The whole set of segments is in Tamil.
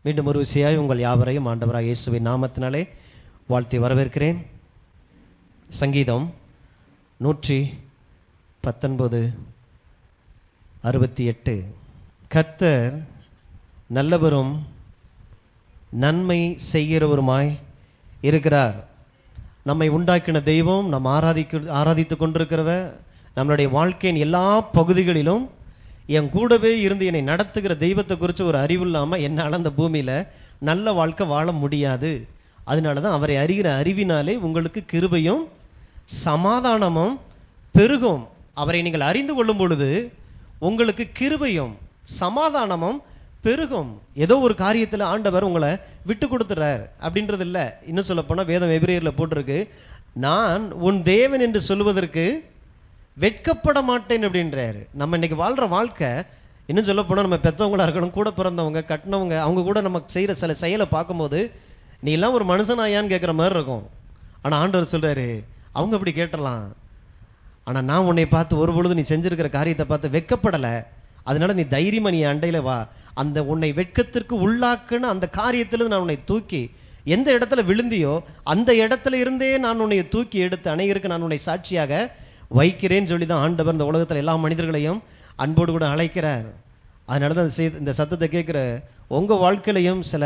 மீண்டும் ஒரு விஷயம் உங்கள் யாவரையும் ஆண்டவராக இயேசுவின் நாமத்தினாலே வாழ்த்தி வரவேற்கிறேன். சங்கீதம் 119:68. கர்த்தர் நல்லவரும் நன்மை செய்கிறவருமாய் இருக்கிறார். நம்மை உண்டாக்கின தெய்வம், நாம் ஆராதித்து கொண்டிருக்கிறவர், நம்மளுடைய வாழ்க்கையின் எல்லா பகுதிகளிலும் என் கூடவே இருந்து என்னை நடத்துகிற தெய்வத்தை குறித்து ஒரு அறிவு இல்லாமல் என்னால் அந்த பூமியில் நல்ல வாழ்க்கை வாழ முடியாது. அதனால தான் அவரை அறிகிற அறிவினாலே உங்களுக்கு கிருபையும் சமாதானமும் பெருகும். அவரை நீங்கள் அறிந்து கொள்ளும் பொழுது உங்களுக்கு கிருபையும் சமாதானமும் பெருகும். ஏதோ ஒரு காரியத்தில் ஆண்டவர் உங்களை விட்டு கொடுத்துறார் அப்படின்றது இல்லை. இன்னும் சொல்ல போனால் வேதம் எபிரேயரில் போட்டிருக்கு, நான் உன் தேவன் என்று சொல்வதற்கு வெட்கப்பட மாட்டேன் அப்படின்றாரு. நம்ம இன்னைக்கு வாழ்கிற வாழ்க்கை, இன்னும் சொல்ல போனால் நம்ம பெற்றவங்களா இருக்கணும், கூட பிறந்தவங்க, கட்டினவங்க, அவங்க கூட நமக்கு செய்கிற சில செயலை பார்க்கும்போது நீ எல்லாம் ஒரு மனுஷனாயான்னு கேட்குற மாதிரி இருக்கும். ஆனால் ஆண்டவர் சொல்கிறாரு, அவங்க அப்படி கேட்டலாம், ஆனால் நான் உன்னை பார்த்து ஒரு பொழுது நீ செஞ்சிருக்கிற காரியத்தை பார்த்து வெட்கப்படலை. அதனால நீ தைரியமா நீ அண்டையில் வா. அந்த உன்னை வெட்கத்திற்கு உள்ளாக்குன்னு அந்த காரியத்திலிருந்து நான் உன்னை தூக்கி, எந்த இடத்துல விழுந்தியோ அந்த இடத்துல இருந்தே நான் உன்னை தூக்கி எடுத்து அனைவருக்கு நான் உன்னை சாட்சியாக வைக்கிறேன்னு சொல்லி தான் ஆண்டவர் இந்த உலகத்தில் எல்லா மனிதர்களையும் அன்போடு கூட அழைக்கிறார். அதனால தான் இந்த சத்தத்தை கேட்குற உங்கள் வாழ்க்கையிலையும் சில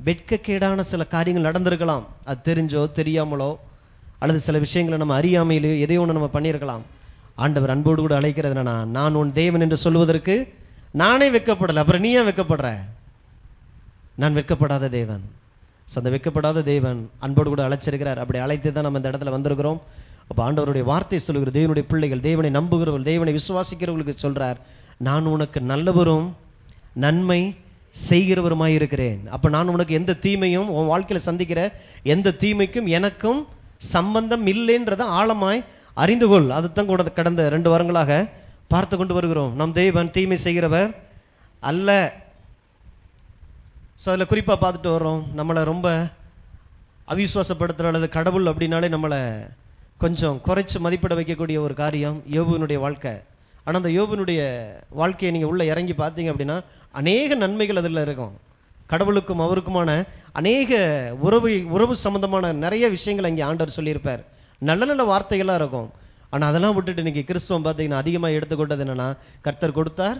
வெட்கக்கேடான சில காரியங்கள் நடந்திருக்கலாம். அது தெரிஞ்சோ தெரியாமலோ அல்லது சில விஷயங்களை நம்ம அறியாமையிலையோ எதையோ ஒன்று நம்ம பண்ணியிருக்கலாம். ஆண்டவர் அன்போடு கூட அழைக்கிறது என்னன்னா, நான் உன் தேவன் என்று சொல்வதற்கு நானே வெட்கப்படலை, அப்புறம் நீ ஏன் வெட்கப்படுற? நான் வெட்கப்படாத தேவன். அந்த வெட்கப்படாத தேவன் அன்போடு கூட அழைச்சிருக்கிறார். அப்படி அழைத்து தான் நம்ம இந்த இடத்துல வந்திருக்கிறோம். அப்போ ஆண்டவருடைய வார்த்தை சொல்லுகிற தேவனுடைய பிள்ளைகள், தேவனை நம்புகிறவர்கள், தேவனை விசுவாசிக்கிறவர்களுக்கு சொல்றார், நான் உனக்கு நல்லவரும் நன்மை செய்கிறவருமாய் இருக்கிறேன். அப்போ நான் உனக்கு எந்த தீமையும், உன் வாழ்க்கையில் சந்திக்கிற எந்த தீமைக்கும் எனக்கும் சம்பந்தம் இல்லைன்றதை ஆழமாய் அறிந்து கொள். அதுதான் கூட கடந்த 2 வாரங்களாக பார்த்து கொண்டு வருகிறோம். நம் தேவன் தீமை செய்கிறவர் அல்ல. ஸோ அதில் குறிப்பாக பார்த்துட்டு வர்றோம், நம்மளை ரொம்ப அவிசுவாசப்படுத்துகிற அல்லது கடவுள் அப்படின்னாலே நம்மளை கொஞ்சம் குறைச்சி மதிப்பிட வைக்கக்கூடிய ஒரு காரியம் யோபுவினுடைய வாழ்க்கை. ஆனால் அந்த யோபுவினுடைய வாழ்க்கையை நீங்கள் உள்ளே இறங்கி பார்த்தீங்க அப்படின்னா அநேக நன்மைகள் அதில் இருக்கும். கடவுளுக்கும் அவருக்குமான அநேக உறவு சம்பந்தமான நிறைய விஷயங்கள் அங்கே ஆண்டவர் சொல்லியிருப்பார். நல்ல நல்ல வார்த்தைகளாக இருக்கும். ஆனால் அதெல்லாம் விட்டுட்டு இன்னைக்கு கிறிஸ்துவம் பார்த்தீங்கன்னா அதிகமாக எடுத்துக்கொண்டது என்னன்னா, கர்த்தர் கொடுத்தார்,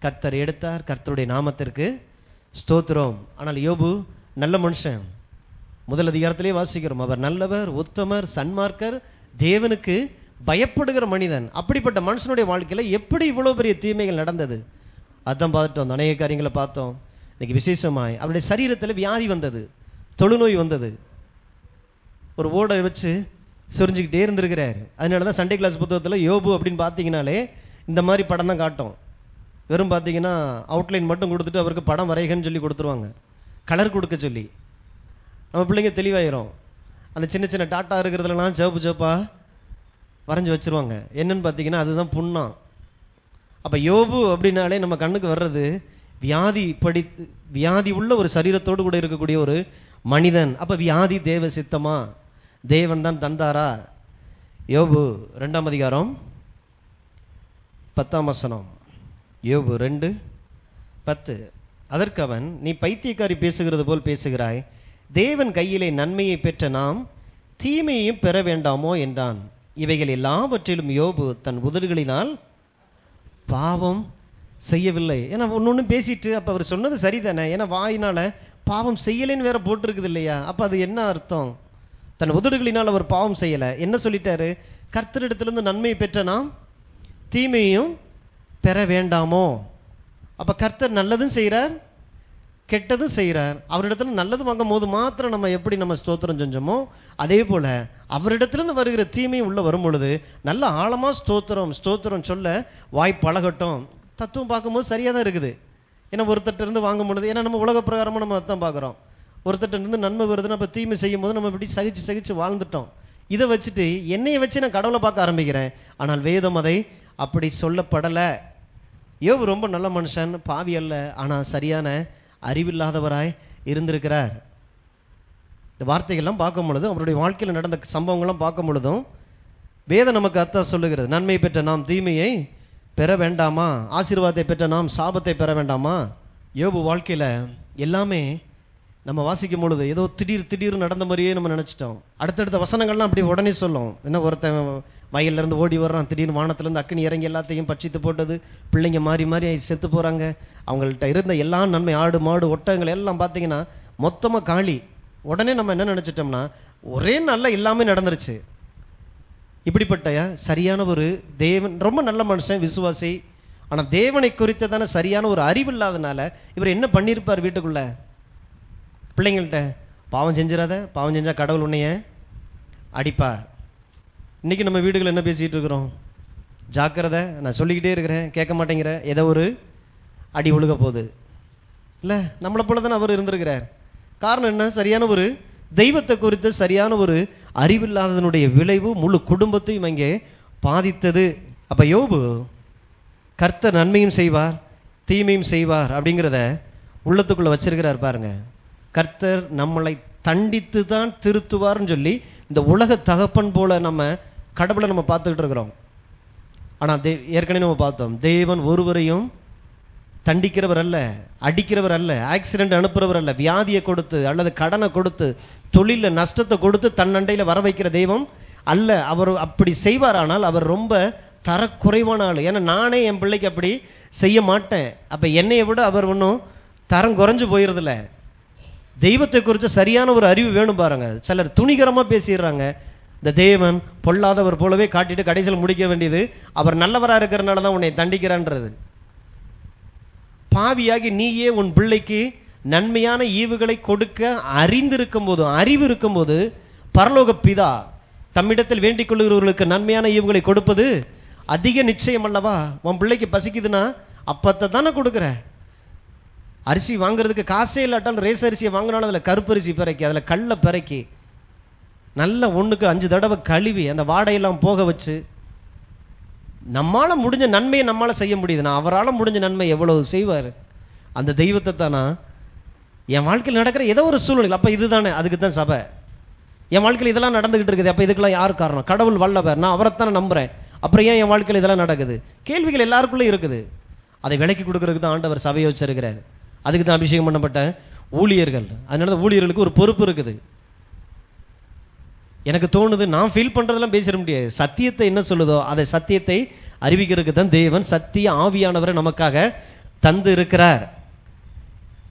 கர்த்தர் எடுத்தார், கர்த்தருடைய நாமத்திற்கு ஸ்தோத்திரம். ஆனால் யோபு நல்ல மனுஷன். முதல் அதிகாரத்திலே வாசிக்கிறோம், அவர் நல்லவர், உத்தமர், சன்மார்க்கர், தேவனுக்கு பயப்படுகிற மனிதன். அப்படிப்பட்ட மனுஷனுடைய வாழ்க்கையில் எப்படி இவ்வளோ பெரிய தீமைகள் நடந்தது அதான் பார்த்துட்டோம். அநேக காரியங்களை பார்த்தோம். இன்னைக்கு விசேஷமாய் அவருடைய சரீரத்தில் வியாதி வந்தது, தொழுநோய் வந்தது. ஒரு ஓடை வச்சு சொரிஞ்சுக்கிட்டே இருந்திருக்கிறார். அதனால தான் சண்டே கிளாஸ் புத்தகத்தில் யோபு அப்படின்னு பார்த்தீங்கன்னாலே இந்த மாதிரி படம் தான் காட்டும். வெறும் பார்த்தீங்கன்னா அவுட்லைன் மட்டும் கொடுத்துட்டு அவருக்கு படம் வரைகன்னு சொல்லி கொடுத்துருவாங்க, கலர் கொடுக்க சொல்லி. நம்ம பிள்ளைங்க தெளிவாயிரும். அந்த சின்ன சின்ன டாட்டா இருக்கிறதுலாம் சிவப்பு சிவப்பா வரைஞ்சி வச்சுருவாங்க. என்னன்னு பார்த்தீங்கன்னா அதுதான் புண்ணம். அப்போ யோபு அப்படின்னாலே நம்ம கண்ணுக்கு வர்றது வியாதி உள்ள ஒரு சரீரத்தோடு கூட இருக்கக்கூடிய ஒரு மனிதன். அப்போ வியாதி தேவ சித்தமா, தேவன் தான் தந்தாரா? யோபு 2ஆம் அதிகாரம் 10ஆம் வசனம். யோபு 2:10. அதற்கு அவன், நீ பைத்தியக்காரி பேசுகிறது போல் பேசுகிறாய், தேவன் கையிலே நன்மையை பெற்ற நாம் தீமையையும் பெற வேண்டாமோ என்றான். இவைகள் எல்லாவற்றிலும் யோபு தன் உதடுகளினால் பாவம் செய்யவில்லை. ஏன்னா ஒன்று பேசிட்டு, அப்போ அவர் சொன்னது சரிதானே, ஏன்னா வாயினால பாவம் செய்யலைன்னு வேற போட்டிருக்குது இல்லையா? அப்போ அது என்ன அர்த்தம்? தன் உதடுகளினால் அவர் பாவம் செய்யலை. என்ன சொல்லிட்டாரு? கர்த்தரிடத்திலிருந்து நன்மையை பெற்ற நாம் தீமையும் பெற வேண்டாமோ? அப்போ கர்த்தர் நல்லதும் செய்கிறார், கெட்டதும் செய்கிறார். அவரிடத்துல நல்லது வாங்கும் போது மாத்திரம் நம்ம எப்படி நம்ம ஸ்தோத்திரம் செஞ்சோமோ அதே போல அவரிடத்திலிருந்து வருகிற தீமை உள்ள வரும் பொழுது நல்ல ஆழமாக ஸ்தோத்திரம் சொல்ல வாய் பழகட்டும். தத்துவம் பார்க்கும்போது சரியாக தான் இருக்குது. ஏன்னா ஒருத்தட்ட இருந்து வாங்கும் பொழுது, ஏன்னா நம்ம உலக பிரகாரமாக நம்ம அர்த்தம் பார்க்குறோம். ஒருத்தட்ட இருந்து நன்மை வருதுன்னு அப்போ தீமை செய்யும் போது நம்ம இப்படி சகிச்சு வாழ்ந்துட்டோம். இதை வச்சுட்டு என்னையை வச்சு நான் கடவுளை பார்க்க ஆரம்பிக்கிறேன். ஆனால் வேதம் அதை அப்படி சொல்லப்படலை. யோபு ரொம்ப நல்ல மனுஷன், பாவி அல்ல, ஆனால் சரியான அறிவில்லாதவராய் இருந்திருக்கிறார். இந்த வார்த்தைகள்லாம் பார்க்கும் பொழுதும் அவருடைய வாழ்க்கையில் நடந்த சம்பவங்கள்லாம் பார்க்கும் பொழுதும் வேதம் நமக்கு அர்த்தம் சொல்லுகிறது. நன்மை பெற்ற நாம் தீமையை பெற வேண்டாமா? ஆசீர்வாதத்தை பெற்ற நாம் சாபத்தை பெற வேண்டாமா? யோபு வாழ்க்கையில எல்லாமே நம்ம வாசிக்கும் பொழுது ஏதோ திடீர் நடந்த மாதிரியே நம்ம நினைச்சிட்டோம். அடுத்தடுத்த வசனங்கள்லாம் அப்படி உடனே சொல்லும். என்ன, ஒருத்தன் வயல்ல இருந்து ஓடி வர்றான், திடீர்னு வானத்திலிருந்து அக்கினி இறங்கி எல்லாத்தையும் பட்சித்து போட்டது, பிள்ளைங்க மாறி மாறி செத்து போறாங்க, அவங்கள்ட்ட இருந்த எல்லா நன்மை, ஆடு மாடு ஒட்டகங்கள் எல்லாம் பார்த்தீங்கன்னா மொத்தமா காலி. உடனே நம்ம என்ன நினைச்சிட்டோம்னா, ஒரே நாள்ல எல்லாமே நடந்துருச்சு. இப்படிப்பட்ட சரியான ஒரு தேவன், ரொம்ப நல்ல மனுஷன், விசுவாசி, ஆனா தேவனை குறித்ததான சரியான ஒரு அறிவு இல்லாதனால இவர் என்ன பண்ணியிருப்பார்? வீட்டுக்குள்ள பிள்ளைங்கள்ட்ட பாவம் செஞ்சிடாத, பாவம் செஞ்சா கடவுள் உன்னைய அடிப்பார். இன்னைக்கு நம்ம வீடுகள் என்ன பேசிட்டு இருக்கிறோம்? ஜாக்கிரதை, நான் சொல்லிக்கிட்டே இருக்கிறேன், கேட்க மாட்டேங்கிற, ஏதோ ஒரு அடி ஒழுக போகுது. இல்ல, நம்மளை போல தானே அவர் இருந்திருக்கிறார். காரணம் என்ன? சரியான ஒரு தெய்வத்தை குறித்து சரியான ஒரு அறிவில்லாததனுடைய விளைவு முழு குடும்பத்தையும் அங்கே பாதித்தது. அப்ப யோபு கர்த்தர் நன்மையும் செய்வார் தீமையும் செய்வார் அப்படிங்கிறத உள்ளத்துக்குள்ள வச்சிருக்கிறார். பாருங்க, கர்த்தர் நம்மளை தண்டித்து தான் திருத்துவார்னு சொல்லி இந்த உலக தகப்பன் போல நம்ம கடவுளை நம்ம பார்த்துக்கிட்டு இருக்கிறோம். ஆனா ஏற்கனவே நம்ம பார்த்தோம், தேவன் ஒருவரையும் தண்டிக்கிறவர் அல்ல, அடிக்கிறவர் அல்ல, ஆக்சிடென்ட் அனுப்புறவர் அல்ல, வியாதியை கொடுத்து அல்லது கடனை கொடுத்து தொழில நஷ்டத்தை கொடுத்து தன் அண்டையில வர வைக்கிற தெய்வம் அல்ல. அவர் அப்படி செய்வாரானால் அவர் ரொம்ப தரக்குறைவான ஆள். ஏன்னா நானே என் பிள்ளைக்கு அப்படி செய்ய மாட்டேன். அப்ப என்னைய விட அவர் ஒன்றும் தரம் குறைஞ்சு போயிருதில்ல. தெய்வத்தை குறித்து சரியான ஒரு அறிவு வேணும். பாருங்க, சிலர் துணிகரமா பேசிடுறாங்க. இந்த தேவன் பொல்லாதவர் போலவே காட்டிட்டு கடைசியில் முடிக்க வேண்டியது அவர் நல்லவரா இருக்கிறனால தான் உன்னை தண்டிக்கிறான்றது. பாவியாகி நீயே உன் பிள்ளைக்கு நன்மையான ஈவுகளை கொடுக்க அறிந்திருக்கும் போது, அறிவு இருக்கும் போது, பரலோக பிதா தம்மிடத்தில் வேண்டிக் கொள்ளுகிறவர்களுக்கு நன்மையான ஈவுகளை கொடுப்பது அதிக நிச்சயம் அல்லவா? உன் பிள்ளைக்கு பசிக்குதுன்னா அப்பத்தை தானே கொடுக்குற. அரிசி வாங்குறதுக்கு காசே இல்லாட்டாலும் ரேஸ் அரிசியை வாங்கினாலும் அதில் கருப்பரிசி பிறக்கி, அதில் கல்லை பிறக்கி, நல்ல 1க்கு 5 தடவை கழுவி அந்த வாடையெல்லாம் போக வச்சு, நம்மால முடிஞ்ச நன்மையை நம்மளால செய்ய முடியுதுன்னா அவரால் முடிஞ்ச நன்மை எவ்வளவு செய்வார்? அந்த தெய்வத்தை தானா என் வாழ்க்கையில் நடக்கிற ஏதோ ஒரு சூழ்நிலை. அப்ப இதுதானே, அதுக்கு தான் சபை. என் வாழ்க்கையில் இதெல்லாம் நடந்துகிட்டு இருக்குது, அப்ப இதுக்கெல்லாம் யார் காரணம்? கடவுள் வல்லவர், நான் அவரைத்தானே நம்புறேன், அப்புறம் ஏன் என் வாழ்க்கையில் இதெல்லாம் நடக்குது? கேள்விகள் எல்லாருக்குள்ளே இருக்குது. அதை விலக்கி கொடுக்கறதுக்கு தான் ஆண்டவர் சபையை வச்சிருக்கிறார். அதுக்கு தான் அபிஷேகம் பண்ணப்பட்ட ஊழியர்கள். அதனால ஊழியர்களுக்கு ஒரு பொறுப்பு இருக்குது. எனக்கு தோணுது, நான் ஃபீல் பண்றதெல்லாம் பேசிட முடியாது. சத்தியத்தை என்ன சொல்லுதோ அதை சத்தியத்தை அறிவிக்கிறதுக்கு தான் தேவன் சத்திய ஆவியானவரை நமக்காக தந்து இருக்கிறார்.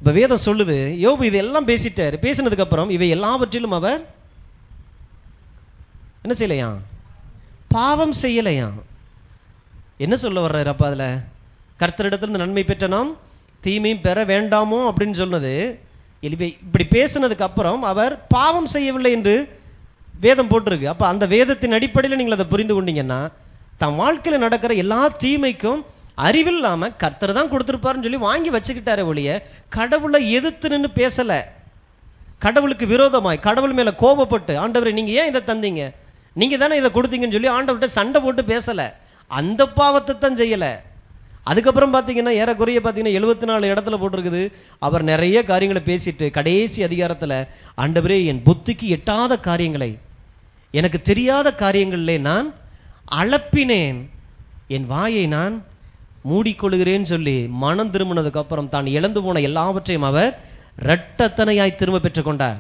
இப்ப வேதம் சொல்லுது, யோபு இதெல்லாம் பேசிட்டார். பேசினதுக்கு அப்புறம் இவை எல்லாவற்றிலும் அவர் என்ன செய்யலையா? பாவம் செய்யலையா? என்ன சொல்ல வர்றாரு அப்ப? அதுல கர்த்தரிடத்திலிருந்து நன்மை பெற்ற நாம் தீமையும் பெற வேண்டாமோ அப்படின்னு சொன்னது. இப்படி பேசினதுக்கு அப்புறம் அவர் பாவம் செய்யவில்லை என்று வேதம் போட்டிருக்கு. அப்ப அந்த வேதத்தின் அடிப்படையில் நீங்கள் அதை புரிந்து கொண்டீங்கன்னா, தன் வாழ்க்கையில் நடக்கிற எல்லா தீமைக்கும் அறிவில்லாம கர்த்தர் தான் கொடுத்திருப்பாருன்னு சொல்லி வாங்கி வச்சுக்கிட்டாரே ஒழிய கடவுளை எதிர்த்து நின்று பேசல. கடவுளுக்கு விரோதமாய் கடவுள் மேல கோபப்பட்டு, ஆண்டவரே நீங்க ஏன் இதை தந்தீங்க, நீங்க தானே இதை கொடுத்தீங்கன்னு சொல்லி ஆண்டவர்கிட்ட சண்டை போட்டு பேசல. அந்த பாவத்தை தான் செய்யல. அதுக்கப்புறம் பார்த்தீங்கன்னா ஏறக்குறைய பார்த்தீங்கன்னா 74 இடத்துல போட்டிருக்குது. அவர் நிறைய காரியங்களை பேசிட்டு கடைசி அதிகாரத்தில், ஆண்டவரே என் புத்திக்கு எட்டாத காரியங்களை, எனக்கு தெரியாத காரியங்களிலே நான் அளப்பினேன், என் வாயை நான் மூடிக்கொள்கிறேன்னு சொல்லி மனம் திரும்பினதுக்கு அப்புறம் தான் இழந்து போன எல்லாவற்றையும் அவர் இரட்டத்தனையாய் திரும்ப பெற்றுக்கொண்டார்.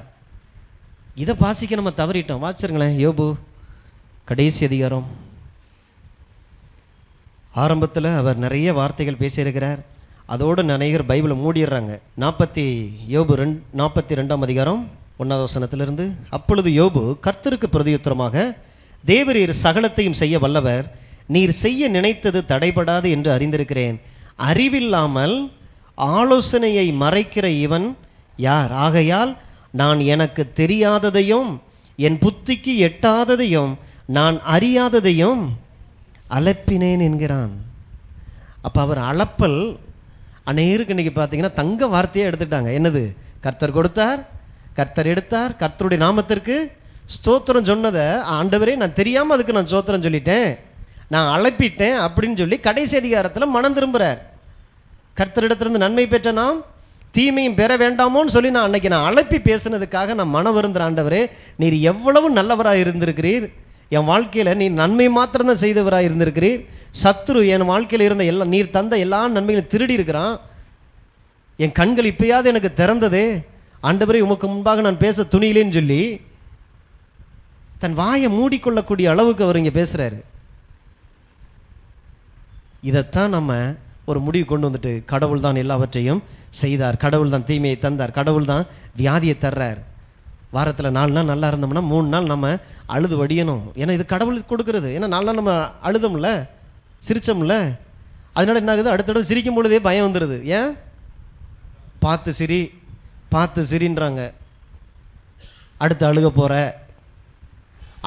இதை வாசிக்க நம்ம தவறிட்டோம். வாசிச்சிருங்களேன், யோபு கடைசி அதிகாரம். ஆரம்பத்தில் அவர் நிறைய வார்த்தைகள் பேசியிருக்கிறார். அதோடு அநேகர் பைபிளை மூடிடுறாங்க. யோபு 42ஆம் அதிகாரம் 1வது வசனத்திலிருந்து, அப்பொழுது யோபு கர்த்தருக்கு பிரதியுத்தரமாக, தேவரீர் சகலத்தையும் செய்ய வல்லவர், நீர் செய்ய நினைத்தது தடைபடாது என்று அறிந்திருக்கிறேன். அறிவில்லாமல் ஆலோசனையை மறைக்கிற இவன் யார்? ஆகையால் நான் எனக்கு தெரியாததையும் என் புத்திக்கு எட்டாததையும் நான் அறியாததையும் அலப்பினேன் என்கிறான். அப்ப அவர் அளப்பல் அநேருக்கு இன்னைக்கு பார்த்தீங்கன்னா தங்க வார்த்தையை எடுத்துட்டாங்க. என்னது? கர்த்தர் கொடுத்தார், கர்த்தர் எடுத்தார், கர்த்தருடைய நாமத்திற்கு ஸ்தோத்திரம் சொன்னதை, ஆண்டவரே நான் தெரியாம அதுக்கு நான் ஸ்தோத்திரம் சொல்லிட்டேன், நான் அழைப்பிட்டேன் அப்படின்னு சொல்லி கடைசி அதிகாரத்தில் மனம் திரும்புறார். கர்த்தரிடத்திலிருந்து நன்மை பெற்ற நாம் தீமையும் பெற வேண்டாமோன்னு சொல்லி நான் அன்னைக்கு அழைப்பி பேசினதுக்காக நான் மனம் வருந்துற, ஆண்டவரே நீர் எவ்வளவு நல்லவராக இருந்திருக்கிறீர், என் வாழ்க்கையில நீ நன்மை மாத்திரம்தான் செய்தவராக இருந்திருக்கிறீர், சத்துரு என் வாழ்க்கையில் இருந்த எல்லாம் நீர் தந்த எல்லா நன்மைகளும் திருடி இருக்கிறான், என் கண்கள் இப்பயாவது எனக்கு திறந்ததே, ஆண்டவரே உமக்கு முன்பாக நான் பேச துணியிலேன்னு சொல்லி தன் வாயை மூடிக்கொள்ளக்கூடிய அளவுக்கு அவர் இங்க பேசுறாரு. இதைத்தான் நம்ம ஒரு முடிவு கொண்டு வந்துட்டு, கடவுள் தான் எல்லாவற்றையும் செய்தார், கடவுள் தான் தீமையை தந்தார், கடவுள் தான் வியாதியை தர்றார். வாரத்தில் 4 நாள் நல்லா இருந்தோம்னா 3 நாள் நம்ம அழுது வடியணும். ஏன்னா இது கடவுளுக்கு கொடுக்கறது. ஏன்னா 4 நாள் நம்ம அழுதோம்ல, சிரிச்சோம்ல, அதனால என்ன ஆகுது, அடுத்த தடவை சிரிக்கும் பொழுதே பயம் வந்துடுது. ஏன்? பார்த்து சிரி பார்த்து சிரின்றாங்க. அடுத்து அழுக போற.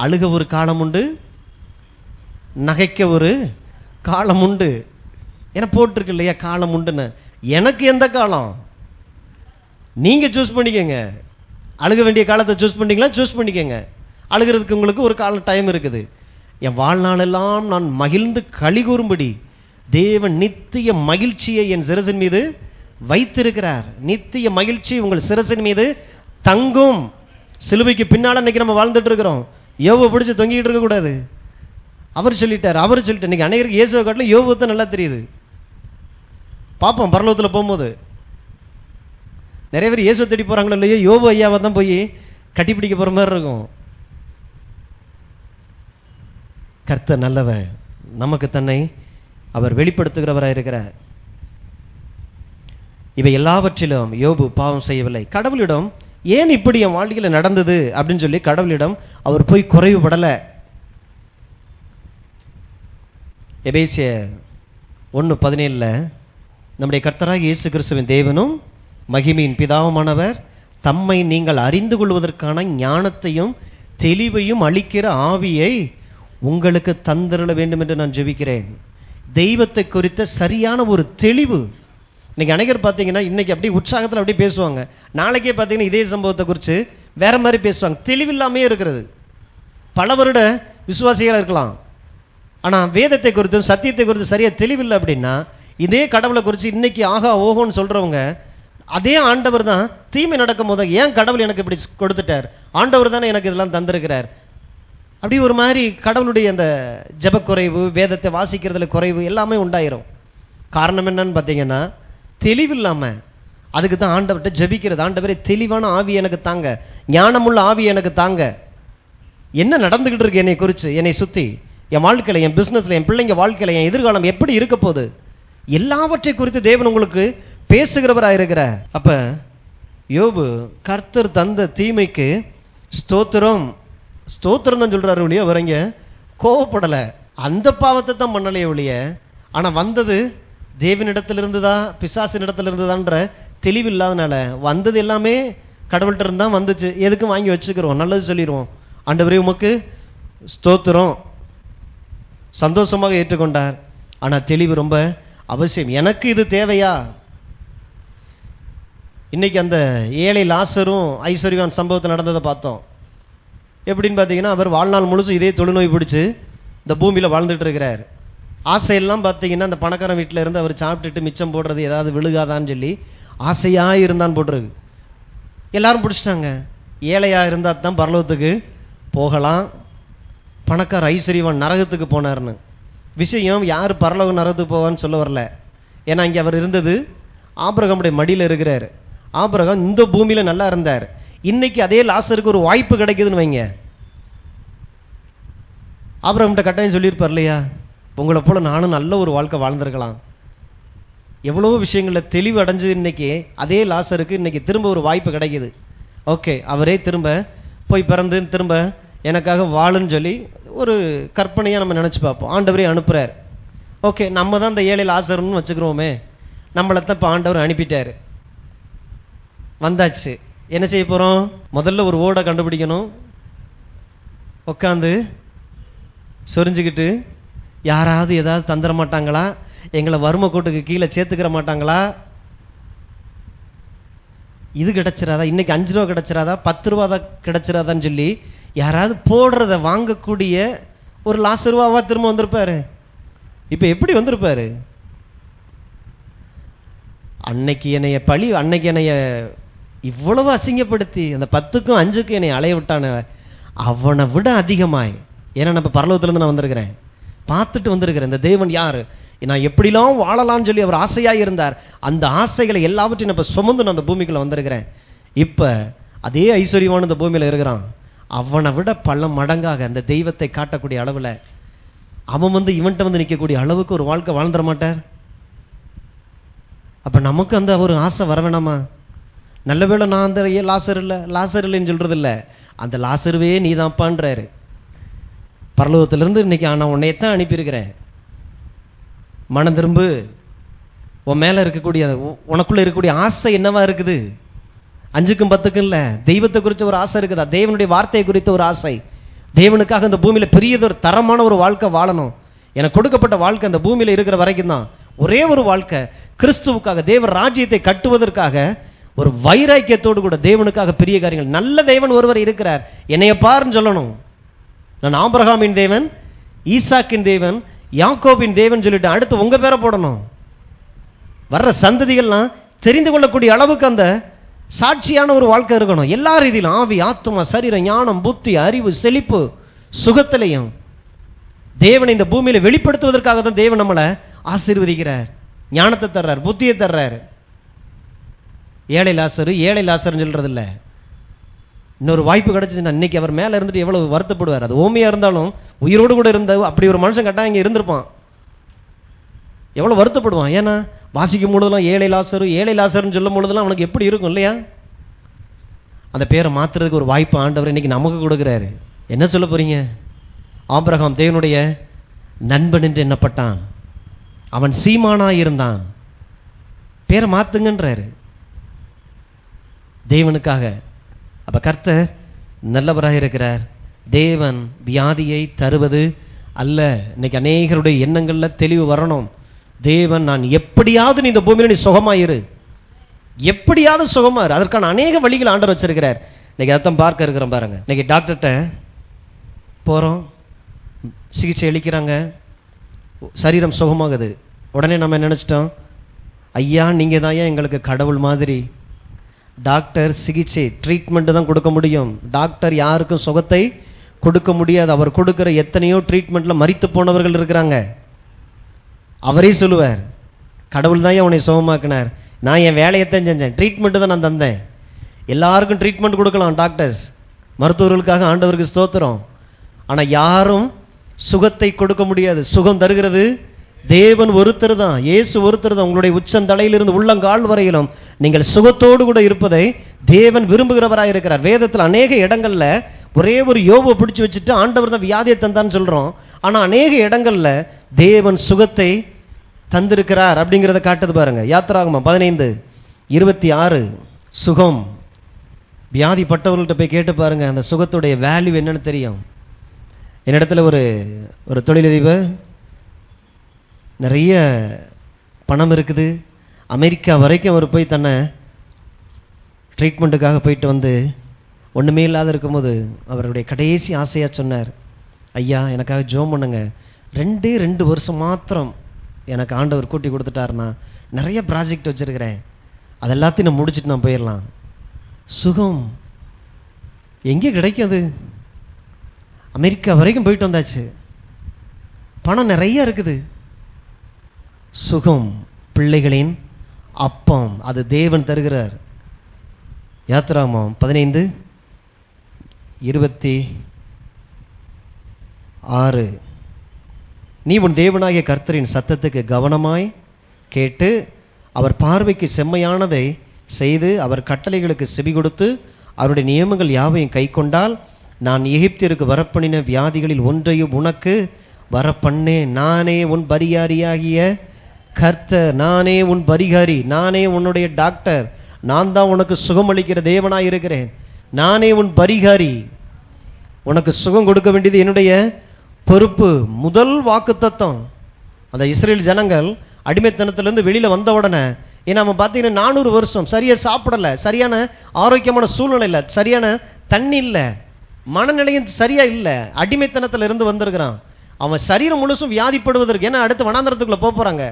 அழுக ஒரு காலம் உண்டு, நகைக்க ஒரு காலம் உண்டு. ஏன்னா போட்டிருக்கு இல்லையா காலம் உண்டுன்னு. எனக்கு எந்த காலம் நீங்க சூஸ் பண்ணிக்கங்க. அழுக வேண்டிய காலத்தை சூஸ் பண்ணீங்களா, சூஸ் பண்ணிக்கங்க. அழுகிறதுக்கு உங்களுக்கு ஒரு கால டைம் இருக்குது. என் வாழ்நாளெல்லாம் நான் மகிழ்ந்து களி கூறும்படி தேவன் நித்திய மகிழ்ச்சியை என் சிரசின் மீது வைத்திருக்கிறார். நித்திய மகிழ்ச்சி உங்கள் சிரசின் மீது தங்கும். சிலுவைக்கு பின்னால இன்னைக்கு நம்ம வாழ்ந்துட்டு இருக்கிறோம். யோபை பிடிச்சு தொங்கிட்டு இருக்க கூடாது. அவர் சொல்லிட்டார், அவர் சொல்லிட்டார். இன்னைக்கு அநேகருக்கு இயேசுவை காட்டிலும் யோபு தான் நல்லா தெரியுது. பார்ப்போம் பரலோகத்தில் போகும்போது நிறைய பேர் இயேசுவை தேடி போறாங்களோ இல்லையோ, யோபு ஐயாவை தான் போய் கட்டிப்பிடிக்க போற மாதிரி இருக்கும். கர்த்தர் நல்லவன், நமக்கு தன்னை அவர் வெளிப்படுத்துகிறவராக இருக்கிறார். இவை எல்லாவற்றிலும் யோபு பாவம் செய்யவில்லை. கடவுளிடம் ஏன் இப்படி என் வாழ்க்கையில் நடந்தது அப்படின்னு சொல்லி கடவுளிடம் அவர் போய் குறைவுபடல. எபேசியர் 1:17 நம்முடைய கர்த்தராகிய இயேசு கிறிஸ்துவின் தேவனும் மகிமையின் பிதாவுமானவர் தம்மை நீங்கள் அறிந்து கொள்வதற்கான ஞானத்தையும் தெளிவையும் அளிக்கிற ஆவியை உங்களுக்கு தந்திரள வேண்டும் என்று நான் ஜெபிக்கிறேன். தெய்வத்தை குறித்த சரியான ஒரு தெளிவு. இன்னைக்கு அநேகர் பார்த்தீங்கன்னா இன்னைக்கு அப்படியே உற்சாகத்தில் அப்படியே பேசுவாங்க, நாளைக்கே பார்த்தீங்கன்னா இதே சம்பவத்தை குறித்து வேற மாதிரி பேசுவாங்க. தெளிவில்லாமே இருக்கிறது. பல வருட விசுவாசிகள் இருக்கலாம், ஆனால் வேதத்தை குறித்தும் சத்தியத்தை குறித்து சரியா தெளிவில்லை. அப்படின்னா இதே கடவுளை குறித்து இன்னைக்கு ஆகா ஓஹோன்னு சொல்றவங்க, அதே ஆண்டவர் தான் தீமை நடக்கும் போது ஏன் கடவுள் எனக்கு இப்படி கொடுத்துட்டார், ஆண்டவர் தானே எனக்கு இதெல்லாம் தந்திருக்கிறார், அப்படி ஒரு மாதிரி கடவுளுடைய அந்த ஜெபக்குறைவு, வேதத்தை வாசிக்கிறதுல குறைவு எல்லாமே உண்டாயிரும். காரணம் என்னன்னு பார்த்தீங்கன்னா தெளிவில்லாம. அதுக்கு தான் ஆண்டவர்கிட்ட ஜெபிக்கிறது. ஆண்டவரே தெளிவான ஆவி எனக்கு தாங்க, ஞானமுள்ள ஆவி எனக்கு தாங்க. என்ன நடந்துகிட்டு இருக்கு என்னை குறித்து, என்னை சுற்றி, என் வாழ்க்கையில், என் பிஸ்னஸில், என் பிள்ளைங்க வாழ்க்கையில், என் எதிர்காலம் எப்படி இருக்க போகுது, எல்லாவற்றை குறித்து தேவன் உங்களுக்கு பேசுகிறவராக இருக்கிறார். அப்ப யோபு கர்த்தர் தந்த தீமைக்கு ஸ்தோத்திரம் ஸ்தோத்திரம் தான் சொல்றாரு ஒழிய அவர் இங்க கோவப்படல. அந்த பாவத்தை தான் பண்ணலையே ஒழிய, ஆனா வந்தது தேவனிடத்தில் இருந்துதா பிசாசின் இடத்துல இருந்துதான்ற தெளிவு இல்லாதனால வந்தது எல்லாமே கடவுள்கிட்ட இருந்தா வந்துச்சு. எதுக்கும் வாங்கி வச்சுக்கிறோம், நல்லது சொல்லிடுவோம். ஆண்டவரே உமக்கு ஸ்தோத்திரம், சந்தோஷமாக ஏற்றுக்கொண்டார். ஆனா தெளிவு ரொம்ப அவசியம். எனக்கு இது தேவையா? இன்னைக்கு அந்த ஏழை லாசரும் ஐஸ்வர்யவான் சம்பவத்தை நடந்ததை பார்த்தோம். எப்படின்னு பார்த்தீங்கன்னா அவர் வாழ்நாள் முழுசும் இதே தொழுநோய் பிடிச்சு இந்த பூமியில் வாழ்ந்துட்டு இருக்கிறார். ஆசையெல்லாம் பார்த்தீங்கன்னா அந்த பணக்காரன் வீட்டில் இருந்து அவர் சாப்பிட்டுட்டு மிச்சம் போடுறது ஏதாவது விழுகாதான்னு சொல்லி ஆசையாக இருந்தான்னு போட்டுருக்கு. எல்லாரும் பிடிச்சிட்டாங்க. ஏழையாக இருந்தால் தான் பரலோகத்துக்கு போகலாம், பணக்கார ஐஸ்வர்யவான் நரகத்துக்கு போனார்னு. விஷயம் யார் பரலோக நரகத்துக்கு போவான்னு சொல்ல வரல. ஏன்னா இங்கே அவர் இருந்தது ஆபிரகாமுடைய மடியில் இருக்கிறார். ஆபிரகாம் இந்த பூமியில் நல்லா இருந்தார். இன்னைக்கு அதே லாசருக்கு ஒரு வாய்ப்பு கிடைக்குதுன்னு வைங்க, ஆபிரகாம்கிட்ட கட்டாயம் சொல்லியிருப்பார் இல்லையா, உங்களை போல நானும் நல்ல ஒரு வாழ்க்கை வாழ்ந்திருக்கலாம். எவ்வளோ விஷயங்களில் தெளிவு அடைஞ்சு இன்னைக்கு அதே லாசருக்கு இன்னைக்கு திரும்ப ஒரு வாய்ப்பு கிடைக்குது. ஓகே, அவரே திரும்ப போய் பிறந்து திரும்ப எனக்காக வாழுன்னு சொல்லி ஒரு கற்பனையாக நம்ம நினச்சி பார்ப்போம். ஆண்டவரே அனுப்புகிறார். ஓகே, நம்ம தான் இந்த ஏழை லாசர்னு வச்சுக்கிறோமே, நம்மளை தான் இப்போ ஆண்டவர் அனுப்பிட்டார். வந்தாச்சு, என்ன செய்ய போகிறோம்? முதல்ல ஒரு ஓடை கண்டுபிடிக்கணும். உட்காந்து சொரிஞ்சுக்கிட்டு யாராவது ஏதாவது தந்துட மாட்டாங்களா, எங்களை வறுமை கோட்டுக்கு கீழே சேர்த்துக்கிற மாட்டாங்களா, இது கிடைச்சிடாதா, இன்னைக்கு 5 ரூபா கிடைச்சிடாதா, 10 ரூபா தான் கிடைச்சிடாதான்னு சொல்லி யாராவது போடுறத வாங்கக்கூடிய ஒரு லாசருவாவா திரும்ப வந்திருப்பாரு. இப்போ எப்படி வந்திருப்பாரு? அன்னைக்கு என்னைய இவ்வளவு அசிங்கப்படுத்தி அந்த 10க்கும் 5க்கும் என்னை அலைய விட்டான அவனை விட அதிகமாய். ஏன்னா நம்ம பரலோகத்திலிருந்து நான் வந்திருக்கிறேன், பார்த்துட்டு வந்திருக்கிறேன். இந்த தேவன் யாரு, நான் எப்படிலாம் வாழலாம்னு சொல்லி அவர் ஆசையாக இருந்தார். அந்த ஆசைகளை எல்லாவற்றையும் இப்போ சுமந்து நான் அந்த பூமிக்குள்ள வந்திருக்கிறேன். இப்போ அதே ஐஸ்வர்யமான இந்த பூமியில் இருக்கிறான். அவனை விட பல மடங்காக அந்த தெய்வத்தை காட்டக்கூடிய அளவில் அவன் இவன்கிட்ட நிற்கக்கூடிய அளவுக்கு ஒரு வாழ்க்கை வாழ்ந்துட மாட்டார். அப்போ நமக்கு அந்த ஒரு ஆசை வர வேணாமா? நல்ல வேளை நான் அந்த லாசர் இல்லைன்னு சொல்றது இல்லை, அந்த லாசருவே நீ தான்ப்பான்றாரு. பரலோகத்திலிருந்து இன்னைக்கு நான் உன்னையத்தான் அனுப்பியிருக்கிறேன், மனம் திரும்பு. உன் மேலே இருக்கக்கூடிய உனக்குள்ள இருக்கக்கூடிய ஆசை என்னவா இருக்குது? 5க்கும் 10க்கும் இல்லை, தெய்வத்தை குறித்த ஒரு ஆசை இருக்குதா? தேவனுடைய வார்த்தையை குறித்த ஒரு ஆசை. தேவனுக்காக இந்த பூமியில் பெரியதொரு தரமான ஒரு வாழ்க்கை வாழணும். எனக்கு கொடுக்கப்பட்ட வாழ்க்கை இந்த பூமியில் இருக்கிற வரைக்கும் தான் ஒரே ஒரு வாழ்க்கை, கிறிஸ்துவுக்காக தேவ ராஜ்யத்தை கட்டுவதற்காக ஒரு வைராக்கியத்தோடு கூட தேவனுக்காக பெரிய காரியங்கள். நல்ல தேவன் ஒருவர் இருக்கிறார், என்னைய பாருன்னு சொல்லணும். நான் ஆபிரகாமின் தேவன், ஈசாக்கின் தேவன், யாக்கோபின் தேவன் சொல்லிட்டு அடுத்து உங்க பேரை போடணும். வர்ற சந்ததிகள்லாம் தெரிந்து கொள்ளக்கூடிய அளவுக்கு அந்த சாட்சியான ஒரு வாழ்க்கை இருக்கணும். எல்லா ரீதியிலும், ஆவி, ஆத்மா, சரீரம், ஞானம், புத்தி, அறிவு, செழிப்பு, சுகத்திலையும் தேவனை இந்த பூமியில வெளிப்படுத்துவதற்காக தான் தேவன் நம்மளை ஆசீர்வதிக்கிறார், ஞானத்தை தர்றார், புத்தியை தர்றார். ஏழை லாசர்னு சொல்றது இல்லை. இன்னொரு வாய்ப்பு கிடைச்சிச்சுன்னா இன்னைக்கு அவர் மேலே இருந்துட்டு எவ்வளவு வருத்தப்படுவார். அது ஓமையா இருந்தாலும் உயிரோடு கூட இருந்த அப்படி ஒரு மனுஷன் கட்டாயம் இங்கே இருந்திருப்பான், எவ்வளோ வருத்தப்படுவான். ஏன்னா வாசிக்கும் பொழுதெல்லாம் ஏழை லாசர்னு சொல்லும் பொழுதெல்லாம் அவனுக்கு எப்படி இருக்கும் இல்லையா? அந்த பேரை மாத்துறதுக்கு ஒரு வாய்ப்பு ஆண்டவர் இன்னைக்கு நமக்கு கொடுக்குறாரு. என்ன சொல்ல போறீங்க? ஆபிரகாம் தேவனுடைய நண்பன் என்று எண்ணப்பட்டான், அவன் சீமானாய் இருந்தான், பேரை மாத்துங்கன்றாரு தேவனுக்காக. அப்ப கர்த்தர் நல்லவராக இருக்கிறார். தேவன் வியாதியை தருவது அல்ல. இன்னைக்கு அநேகருடைய எண்ணங்கள்ல தெளிவு வரணும். தேவன், நான் எப்படியாவது நீ இந்த பூமியில நீ சுகமாயிரு, எப்படியாவது சுகமாயிரு, அதற்கான அநேக வழிகள் ஆண்டவர் வச்சிருக்கிறார். இன்னைக்கு அர்த்தம் பார்க்க இருக்கிறோம் பாருங்க. இன்னைக்கு டாக்டர்கிட்ட போறோம், சிகிச்சை அளிக்கிறாங்க, சரீரம் சுகமாகுது. உடனே நம்ம நினைச்சிட்டோம், ஐயா நீங்க தான் எங்களுக்கு கடவுள் மாதிரி. டாக்டர் சிகிச்சை ட்ரீட்மெண்ட் தான் கொடுக்க முடியும். டாக்டர் யாருக்கும் சுகத்தை கொடுக்க முடியாது. அவர் கொடுக்கிற எத்தனையோ ட்ரீட்மெண்ட்ல மரித்து போனவர்கள் இருக்கிறாங்க. அவரே சொல்லுவார், கடவுள் தான் உன்னை சுகமாக்கினார், நான் என் வேலையைத்தான் செஞ்சேன், ட்ரீட்மெண்ட் தான் நான் தந்தேன். எல்லாருக்கும் ட்ரீட்மெண்ட் கொடுக்கலாம் டாக்டர்ஸ், மருத்துவர்களுக்காக ஆண்டவருக்கு ஸ்தோத்திரம். ஆனா யாரும் சுகத்தை கொடுக்க முடியாது. சுகம் தருகிறது தேவன் ஒருத்தர் தான், இயேசு ஒருத்தர் தான். உங்களுடைய உச்சந்தலையிலிருந்து உள்ளங்கால் வரையிலும் நீங்கள் சுகத்தோடு கூட இருப்பதை தேவன் விரும்புகிறவராக இருக்கிறார். வேதத்தில் அநேக இடங்கள்ல ஒரே ஒரு யோபை பிடிச்சு வச்சுட்டு ஆண்டவர் தான் வியாதியை தந்தான்னு சொல்றோம். ஆனா அநேக இடங்கள்ல தேவன் சுகத்தை தந்திருக்கிறார் அப்படிங்கிறத காட்டுது பாருங்க. யாத்திராகமம் 15:26. சுகம், வியாதிப்பட்டவர்கள்ட்ட போய் கேட்டு பாருங்க, அந்த சுகத்துடைய வேல்யூ என்னன்னு தெரியும். என்னிடத்துல ஒரு தொழிலதிபர், நிறைய பணம் இருக்குது, அமெரிக்கா வரைக்கும் அவர் போய் தன்னை ட்ரீட்மெண்ட்டுக்காக போயிட்டு வந்து ஒன்றுமே இல்லாத இருக்கும்போது அவருடைய கடைசி ஆசையாக சொன்னார், ஐயா எனக்காக ஜெபம் பண்ணுங்க, 2 வருஷம் மாத்திரம் எனக்கு ஆண்டவர் கூட்டி கொடுத்துட்டாருன்னா நிறைய ப்ராஜெக்ட் வச்சிருக்கிறேன், அதெல்லாத்தையும் நான் முடிச்சுட்டு நான் போயிடலாம். சுகம் எங்கே கிடைக்காது? அமெரிக்கா வரைக்கும் போயிட்டு வந்தாச்சு, பணம் நிறைய இருக்குது. சுகம் பிள்ளைகளின் அப்பம், அது தேவன் தருகிறார். யாத்திராகமம் 15:26. நீ உன் தேவனாகிய கர்த்தரின் சத்தத்துக்கு கவனமாய் கேட்டு அவர் பார்வைக்கு செம்மையானதை செய்து அவர் கட்டளைகளுக்கு செவி கொடுத்து அவருடைய நியமங்கள் யாவையும் கை கொண்டால் நான் எகிப்திற்கு வரப்பண்ணின வியாதிகளில் ஒன்றையும் உனக்கு வரப்பண்ணேன். நானே உன் பரிகாரியாகிய கர்த்தர், நானே உன் பரிகாரி, நானே உன்னுடைய டாக்டர், நான் தான் உனக்கு சுகம் அளிக்கிற தேவனாய் இருக்கிறேன், நானே உன் பரிகாரி. உனக்கு சுகம் கொடுக்க வேண்டியது என்னுடைய பொறுப்பு. முதல் வாக்குத்தத்தம். அந்த இஸ்ரேல் ஜனங்கள் அடிமைத்தனத்திலிருந்து வெளியில வந்த உடனே, ஏன்னா நம்ம பார்த்தீங்கன்னா 400 வருஷம் சரியா சாப்பிடல, சரியான ஆரோக்கியமான சூழ்நிலை இல்லை, சரியான தண்ணி இல்லை, மனநிலையும் சரியா இல்லை, அடிமைத்தனத்தில் இருந்து வந்திருக்கிறான். அவன் சரீரம் முழுசும் வியாதிப்படுவதற்கு, ஏன்னா அடுத்து வனாந்தரத்துக்குள்ள போறாங்க.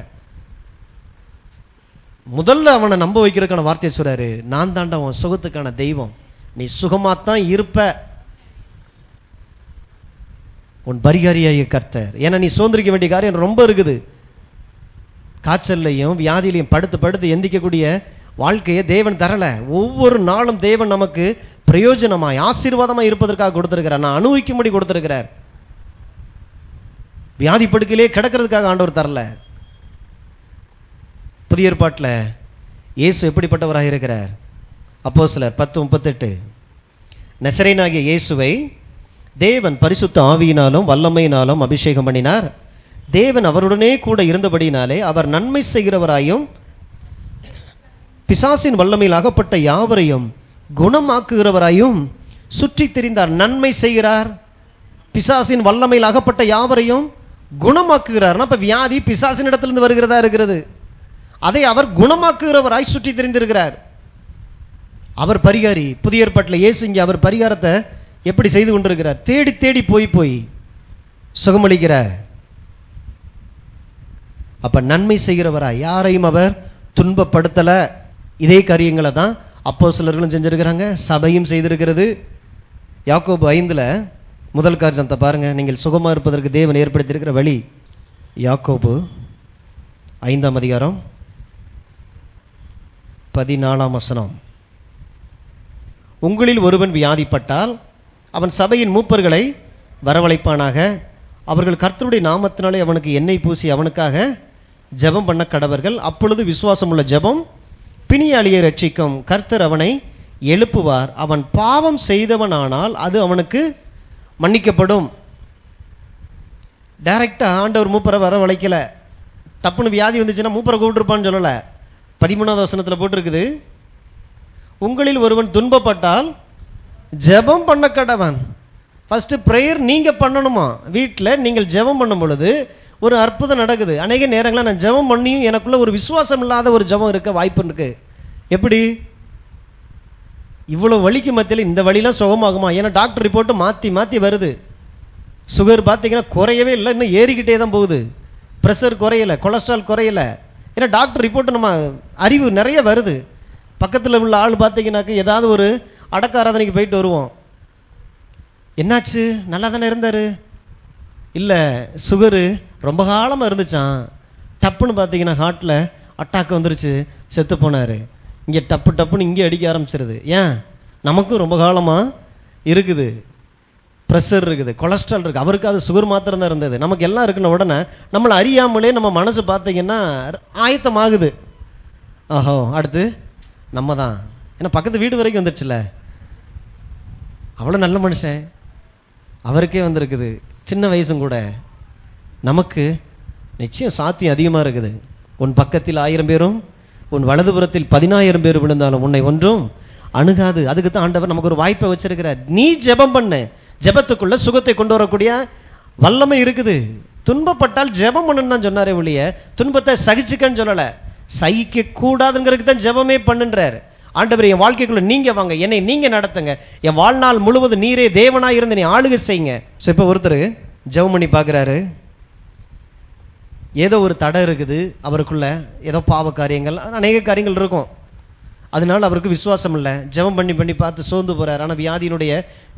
முதல்ல அவனை நம்ப வைக்கிறதுக்கான வார்த்தையை சொல்றாரு, நான் தாண்டா அவன் சுகத்துக்கான தெய்வம், நீ சுகமாத்தான் இருப்ப, உன் பரிகாரியாகிய கர்த்தர். ஏன்னா நீ சுதந்திரிக்க வேண்டிய காரியம் ரொம்ப இருக்குது. காய்ச்சல்லையும் வியாதியிலையும் படுத்து படுத்து எந்திக்கக்கூடிய வாழ்க்கையை தேவன் தரல. ஒவ்வொரு நாளும் தேவன் நமக்கு பிரயோஜனமாய் ஆசீர்வாதமாய் இருப்பதற்காக கொடுத்திருக்கிறார். நான் அனுபவிக்கும்படி கொடுத்திருக்கிறார். வியாதி படுக்கையிலே கிடக்கிறதுக்காக ஆண்டவர் தரல. புதிய ஏற்பாட்டில் இயேசு எப்படிப்பட்டவராக இருக்கிறார்? அப்போஸ்தலர் 10:38 நசரேயனாகிய இயேசுவை தேவன் பரிசுத்த ஆவியினாலும் வல்லமையினாலும் அபிஷேகம் பண்ணினார். தேவன் அவருடனே கூட இருந்தபடியினாலே அவர் நன்மை செய்கிறவராயும் பிசாசின் வல்லமையில் அகப்பட்ட யாவரையும் குணமாக்குகிறவராயும் சுற்றி திரிந்தார். நன்மை செய்கிறார், பிசாசின் வல்லமையில் அகப்பட்ட யாவரையும் குணமாக்குகிறார். அப்ப வியாதி பிசாசின் இடத்திலிருந்து வருகிறதா இருக்கிறது. அதை அவர் குணமாக்குகிறவராய் சுற்றி திரிந்திருக்கிறார். அவர் பரிகாரி. புதிய ஏற்பாட்டில் இயேசு இங்கே அவர் பரிகாரத்தை எப்படி செய்து கொண்டிருக்கிறார்? தேடி தேடி போய் சுகமளிக்கிறார். அப்ப நன்மை செய்கிறவராய் யாரையும் அவர் துன்பப்படுத்தல. இதே காரியங்களை தான் அப்போஸ்தலர்களும் செஞ்சிருக்கிறாங்க, சபையும் செய்திருக்கிறது. யாக்கோபு 5 முதல் காரியத்தை பாருங்க. நீங்கள் சுகமா இருப்பதற்கு தேவன் ஏற்படுத்தியிருக்கிற வழி. யாக்கோபு 5 14 உங்களில் ஒருவன் வியாதிப்பட்டால் அவன் சபையின் மூப்பர்களை வரவழைப்பானாக. அவர்கள் கர்த்தருடைய நாமத்தினாலே அவனுக்கு எண்ணெய் பூசி அவனுக்காக ஜெபம் பண்ண கடவர்கள். அப்பொழுது விசுவாசமுள்ள ஜெபம் பிணியாளியை ரட்சிக்கும். கர்த்தர் அவனை எழுப்புவார். அவன் பாவம் செய்தவனானால் அது அவனுக்கு மன்னிக்கப்படும். டைரக்டா ஆண்டவர் மூப்பரை வரவழைக்கல. தப்புன்னு வியாதி வந்துச்சுன்னா மூப்பரை கூப்பிட்டுருப்பான்னு சொல்லல. 13வது வசனத்தில் போட்டிருக்குது, உங்களில் ஒருவன் துன்பப்பட்டால் ஜெபம் பண்ண கடவன். ஃபர்ஸ்ட் பிரேயர் நீங்க பண்ணணுமா? வீட்டில் நீங்கள் ஜெபம் பண்ணும் பொழுது ஒரு அற்புதம் நடக்குது. அநேக நேரங்களில் நான் ஜெபம் பண்ணியும் எனக்குள்ள ஒரு விசுவாசம் இல்லாத ஒரு ஜெபம் இருக்க வாய்ப்பு இருக்கு. எப்படி? இவ்வளவு வலிக்கு மத்தியில் இந்த வழியெல்லாம் சுகமாகுமா? ஏன்னா டாக்டர் ரிப்போர்ட்டு மாற்றி மாற்றி வருது. சுகர் பார்த்தீங்கன்னா குறையவே இல்லை, இன்னும் ஏறிக்கிட்டே தான் போகுது. ப்ரெஷர் குறையலை, கொலஸ்ட்ரால் குறையலை. ஏன்னா டாக்டர் ரிப்போர்ட்டு நம்ம அறிவு நிறைய வருது. பக்கத்தில் உள்ள ஆள் பார்த்தீங்கன்னாக்க ஏதாவது ஒரு அடக்க ஆராதனைக்கு போயிட்டு வருவோம். என்னாச்சு? நல்லா தானே இருந்தார். இல்லை, சுகரு ரொம்ப காலமாக இருந்துச்சான். டப்புன்னு பார்த்தீங்கன்னா ஹார்ட்டில் அட்டாக் வந்துருச்சு, செத்து போனார். இங்கே டப்பு டப்புன்னு இங்கே அடிக்க ஆரம்பிச்சிருது. ஏன்? நமக்கும் ரொம்ப காலமாக இருக்குது, ப்ரெஷர் இருக்குது, கொலஸ்ட்ரால் இருக்குது. அவருக்கு அது சுகர் மாத்திரம் தான் இருந்தது. நமக்கு எல்லாம் இருக்குன்னு உடனே நம்மளை அறியாமலே நம்ம மனசு பார்த்தீங்கன்னா ஆயத்தமாகுது. ஆஹோ, அடுத்து நம்ம தான். ஏன்னா பக்கத்து வீடு வரைக்கும் வந்துடுச்சுல. அவ்வளோ நல்ல மனுஷன், அவருக்கே வந்திருக்குது, சின்ன வயசும் கூட. நமக்கு நிச்சயம் சாத்தியம் அதிகமாக இருக்குது. உன் பக்கத்தில் 1000 பேரும் உன் வலதுபுறத்தில் 10000 பேர் விழுந்தாலும் உன்னை ஒன்றும் அணுகாது. அதுக்கு தான் ஆண்டவர் நமக்கு ஒரு வாய்ப்பை வச்சிருக்கிறார். நீ ஜெபம் பண்ண, ஜெபத்துக்குள்ள சுகத்தை கொண்டு வரக்கூடிய வல்லமை இருக்குது. துன்பப்பட்டால் ஜெபம் பண்ணுன்னு தான் சொன்னாரே ஒழிய துன்பத்தை சகிச்சுக்கன்னு சொல்லலை. சகிக்க கூடாதுங்கிறதுக்கு தான் ஜெபமே பண்ணுன்றார் ஆண்டவர். என் வாழ்க்கைக்குள்ள நீங்க வாங்க, என்னை நீங்க நடத்துங்க, என் வாழ்நாள் முழுவதும் நீரே தேவனாய் இருந்து நீ ஆளுகை செய்யுங்க. ஸோ இப்போ ஒருத்தர் ஜெபம் பண்ணி பார்க்குறாரு. ஏதோ ஒரு தடை இருக்குது அவருக்குள்ள, ஏதோ பாவ காரியங்கள், அநேக காரியங்கள் இருக்கும். அதனால அவருக்கு விசுவாசம் இல்லை. ஜெபம் பண்ணி பண்ணி பார்த்து சோர்ந்து போறாரு. ஆனால் வியாதியினுடைய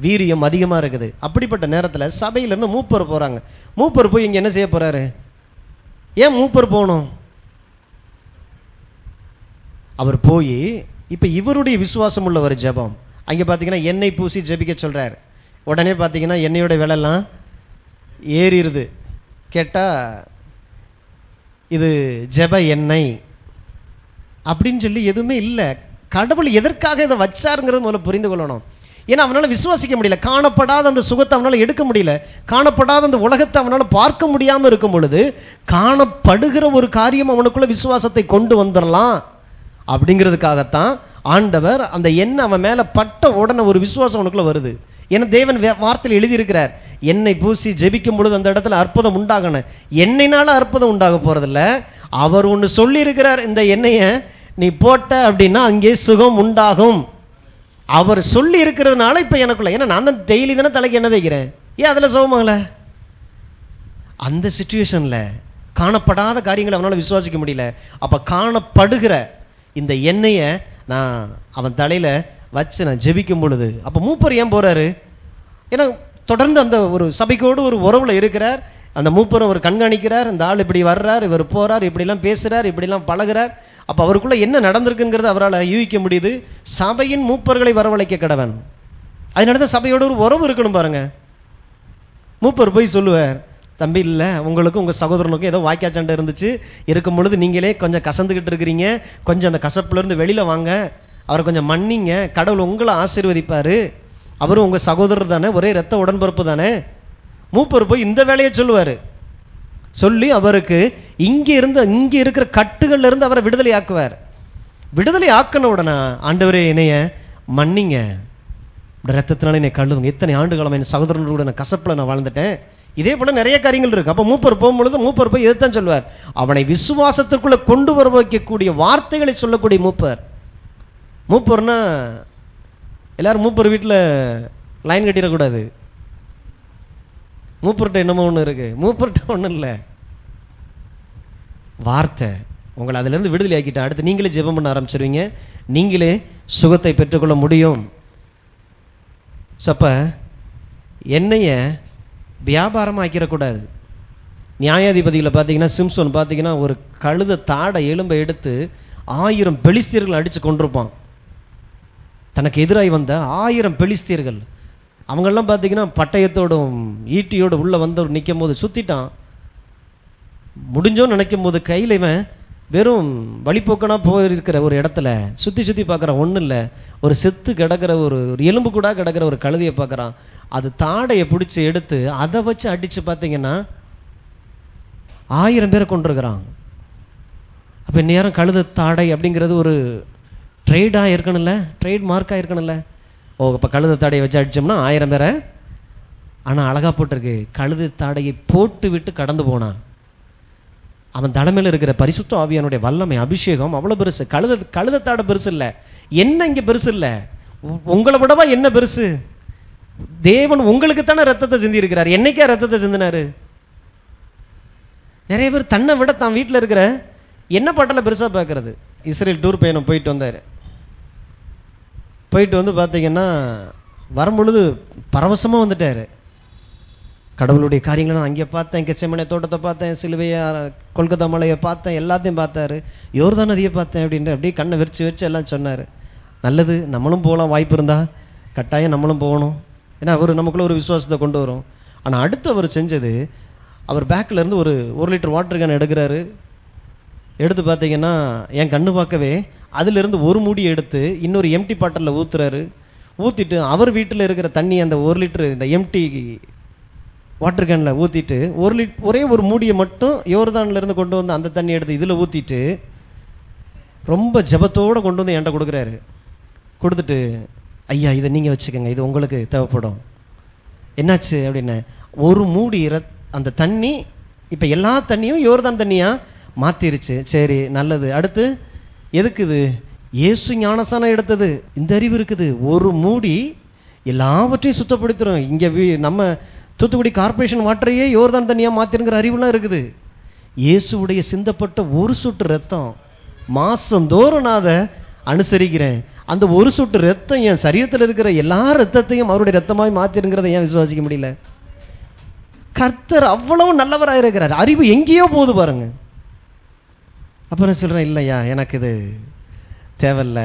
வீரியம் அதிகமாக இருக்குது. அப்படிப்பட்ட நேரத்தில் சபையிலேருந்து மூப்பர் போகிறாங்க. மூப்பர் போய் இங்கே என்ன செய்ய போறாரு? ஏன் மூப்பர் போகணும்? அவர் போய் இப்போ இவருடைய விசுவாசம் உள்ள ஒரு ஜெபம். அங்கே பார்த்தீங்கன்னா எண்ணெய் பூசி ஜெபிக்க சொல்கிறார். உடனே பார்த்தீங்கன்னா எண்ணெயோட விலைலாம் ஏறிடுது. கேட்டால் இது ஜெப எண்ணெய் அப்படின்னு சொல்லி எதுவுமே இல்லை. கடவுள் எதற்காக இதை வச்சாருங்கிறது முதல்ல புரிந்து கொள்ளணும். ஏன்னா அவனால் விசுவாசிக்க முடியல. காணப்படாத அந்த சுகத்தை அவனால் எடுக்க முடியல. காணப்படாத அந்த உலகத்தை அவனால் பார்க்க முடியாமல் இருக்கும் பொழுது காணப்படுகிற ஒரு காரியம் அவனுக்குள்ள விசுவாசத்தை கொண்டு வந்துடலாம் அப்படிங்கிறதுக்காகத்தான் ஆண்டவர் அந்த எண்ணெய் அவன் மேலே பட்ட உடனே ஒரு விசுவாசம் அவனுக்குள்ள வருது. ஏன்னா தேவன் வார்த்தையில் எழுதியிருக்கிறார், எண்ணெய் பூசி ஜெபிக்கும் பொழுது அந்த இடத்துல அற்புதம் உண்டாகணும். எண்ணெய்னால அற்புதம் உண்டாக போறதில்ல. அவர் ஒன்று சொல்லி இருக்கிறார், இந்த எண்ணெயை நீ போட்ட அப்படின்னா அங்கே சுகம் உண்டாகும். அவர் சொல்லி இருக்கிறதுனால இப்ப எனக்குள்ள, ஏன்னா நான் தான் டெய்லி தானே தலைக்கு எண்ணெய் வைக்கிறேன், ஏன் அதுல சுகமாகல? அந்த சிச்சுவேஷன்ல காணப்படாத காரியங்களை அவனால விசுவாசிக்க முடியல. அப்ப காணப்படுகிற இந்த எண்ணெயை நான் அவன் தலையில வச்சு நான் ஜெபிக்கும் பொழுது, அப்ப மூப்பர் ஏன் போறாரு? ஏன்னா தொடர்ந்து அந்த ஒரு சபைக்கோடு ஒரு உறவுல இருக்கிறார். அந்த மூப்பரும் அவர் கண்காணிக்கிறார். இந்த ஆள் இப்படி வர்றார், இவர் போறார், இப்படிலாம் பேசுறார், இப்படிலாம் பழகுறார். அப்ப அவருக்குள்ள என்ன நடந்திருக்குங்கிறது அவரால் யூகிக்க முடியுது. சபையின் மூப்பர்களை வரவழைக்க கடவன். அதனாலதான் சபையோட ஒரு உறவு இருக்கணும் பாருங்க. மூப்பர் போய் சொல்லுவார், தம்பி இல்லை, உங்களுக்கும் உங்கள் சகோதரனுக்கும் ஏதோ வாய்க்கா சண்டை இருந்துச்சு, இருக்கும் பொழுது நீங்களே கொஞ்சம் கசந்துக்கிட்டு இருக்கிறீங்க, கொஞ்சம் அந்த கசப்புலேருந்து வெளியில் வாங்க, அவரை கொஞ்சம் மன்னிங்க, கடவுள் உங்களை ஆசீர்வதிப்பார், அவரும் உங்கள் சகோதரர் தானே, ஒரே ரத்த உடன்பிறப்பு தானே. மூப்பர் போய் இந்த வேலையை சொல்லுவார். சொல்லி அவருக்கு இங்கே இருக்கிற கட்டுகள்ல இருந்து அவரை விடுதலை ஆக்குவார். விடுதலை ஆக்கின உடனே, ஆண்டவரே என்னைய மன்னிங்க, ரத்தத்தினால என்னை கழுவுங்க, இத்தனை ஆண்டு காலம் என் சகோதரனோட நான் கசப்பில் நான் வாழ்ந்துட்டேன். இதே போல நிறைய காரியங்கள் இருக்கு. அப்ப மூப்பர் போகும்பொழுது மூப்பர் போய் எதுதான் சொல்வார்? அவனை விசுவாசத்திற்குள்ள கொண்டு வர வைக்கக்கூடிய வார்த்தைகளை சொல்லக்கூடிய மூப்பர். மூப்பர்னா எல்லாரும் மூப்பர் வீட்டில் லைன் கட்டிடக்கூடாது. மூப்பர்கிட்ட என்னமோ ஒன்று இருக்கு. மூப்பர்கிட்ட ஒன்றும் இல்லை, வார்த்தை. உங்களை அதுல இருந்து விடுதலை ஆக்கிட்டா அடுத்து நீங்களே ஜெபம் பண்ண ஆரம்பிச்சிருவீங்க, நீங்களே சுகத்தை பெற்றுக்கொள்ள முடியும். அப்ப என்னைய வியாபாரமாக ஆக்கிடக்கூடாது. நியாயாதிபதியில் பார்த்தீங்கன்னா, சிம்சோன் பார்த்தீங்கன்னா, ஒரு கழுத தாடை எலும்பை எடுத்து 1000 பெலிஸ்தியர்கள் அடித்து கொண்டிருப்பான். தனக்கு எதிராக வந்த 1000 பெலிஸ்தியர்கள், அவங்கெல்லாம் பார்த்தீங்கன்னா பட்டயத்தோடும் ஈட்டியோடு உள்ளே வந்து நிற்கும் போது சுற்றிட்டான். முடிஞ்சோன்னு நினைக்கும் போது கையில் இவன் வெறும் வழிபோக்கனாக போயிருக்கிற ஒரு இடத்துல சுற்றி சுற்றி பார்க்குறான். ஒன்றும் இல்லை, ஒரு செத்து கிடக்கிற ஒரு எலும்பு கூட கிடக்கிற ஒரு கழுதையை பார்க்குறான். அது தாடையை பிடிச்சி எடுத்து அதை வச்சு அடித்து பார்த்தீங்கன்னா 1000 பேரை கொண்டிருக்கிறான். அப்போ நேரம் கழுத தாடை அப்படிங்கிறது ஒரு ட்ரேடாக இருக்கணும்ல, ட்ரேட் மார்க்காக இருக்கணும்ல. ஓ, இப்போ கழுத தாடையை வச்சு அடித்தோம்னா 1000 பேரை. ஆனால் அழகாக போட்டிருக்கு, கழுத தாடையை போட்டு விட்டு கடந்து போனான். அவன் தலைமையில் இருக்கிற பரிசுத்த ஆவியானுடைய வல்லமை, அபிஷேகம் அவ்வளோ பெருசு. கழுத தாடை பெருசு இல்லை, என்ன இங்கே பெருசு இல்லை, உங்களை விடவா என்ன பெருசு? தேவன் உங்களுக்கு தானே ரத்தத்தை சிந்தி இருக்கிறார். என்னைக்கா ரத்தத்தை சிந்தினாரு? நிறைய பேர் தன்னை விட தான் வீட்டில் இருக்கிற என்ன பாட்டில் பெருசாக பார்க்கறது. இஸ்ரேல் டூர் பயணம் போயிட்டு வந்தார். போயிட்டு வந்து பார்த்தீங்கன்னா வரும்பொழுது பரவசமாக வந்துட்டார். கடவுளுடைய காரியங்களை நான் அங்கே பார்த்தேன், கெச்சமனை தோட்டத்தை பார்த்தேன், சிலுவையை, கொல்கத்தா மலையை பார்த்தேன், எல்லாத்தையும் பார்த்தாரு. யோர்தான் நதியை பார்த்தேன் அப்படின்ட்டு அப்படியே கண்ணை விரிச்சு எல்லாம் சொன்னார். நல்லது, நம்மளும் போகலாம், வாய்ப்பு இருந்தா கட்டாயம் நம்மளும் போகணும். ஏன்னா அவர் நமக்குள்ள ஒரு விசுவாசத்தை கொண்டு வரும். ஆனால் அடுத்து அவர் செஞ்சது, அவர் பேக்கில் இருந்து ஒரு 1 லிட்டர் வாட்டர் கேன் எடுக்கிறாரு. எடுத்து பார்த்தீங்கன்னா என் கண்ணு பார்க்கவே அதிலிருந்து ஒரு மூடி எடுத்து இன்னொரு எம்டி பாட்டிலில் ஊற்றுறாரு. ஊற்றிட்டு அவர் வீட்டில் இருக்கிற தண்ணி அந்த 1 லிட்டரு இந்த எம்டி வாட்டர் கேனில் ஊற்றிட்டு ஒரே ஒரு மூடியை மட்டும் யோர்தான்லேருந்து கொண்டு வந்து அந்த தண்ணி எடுத்து இதில் ஊற்றிட்டு ரொம்ப ஜபத்தோடு கொண்டு வந்து என்கிட்ட கொடுக்குறாரு. கொடுத்துட்டு, ஐயா இதை நீங்கள் வச்சுக்கோங்க, இது உங்களுக்கு தேவைப்படும். என்னாச்சு அப்படின்னு, ஒரு மூடி அந்த தண்ணி இப்போ எல்லா தண்ணியும் யோர்தான் தண்ணியாக மாற்றிருச்சு. சரி, நல்லது. அடுத்து எதுக்கு இது? இயேசு ஞானசானம் எடுத்தது. இந்த அறிவு இருக்குது, ஒரு மூடி எல்லாவற்றையும் சுத்தப்படுத்துகிறோம். இங்கே நம்ம தூத்துக்குடி கார்பரேஷன் வாட்டரையே யோர்தான் தண்ணியாக மாற்றிருங்கிற அறிவுலாம் இருக்குது. இயேசுடைய சிந்தப்பட்ட ஒரு சொட்டு ரத்தம் மாசந்தோறும் நான் அதை அனுசரிக்கிறேன். அந்த ஒரு சொட்டு ரத்தம் என் சரீரத்தில் இருக்கிற எல்லா ரத்தத்தையும் அவருடைய ரத்தமாய் மாற்றிருங்கிறத ஏன் விசுவாசிக்க முடியல? கர்த்தர் அவ்வளவு நல்லவராக இருக்கிறார். அறிவு எங்கேயோ போகுது பாருங்க. அப்புறம் சொல்கிறேன், இல்லையா எனக்கு இது தேவையில்லை,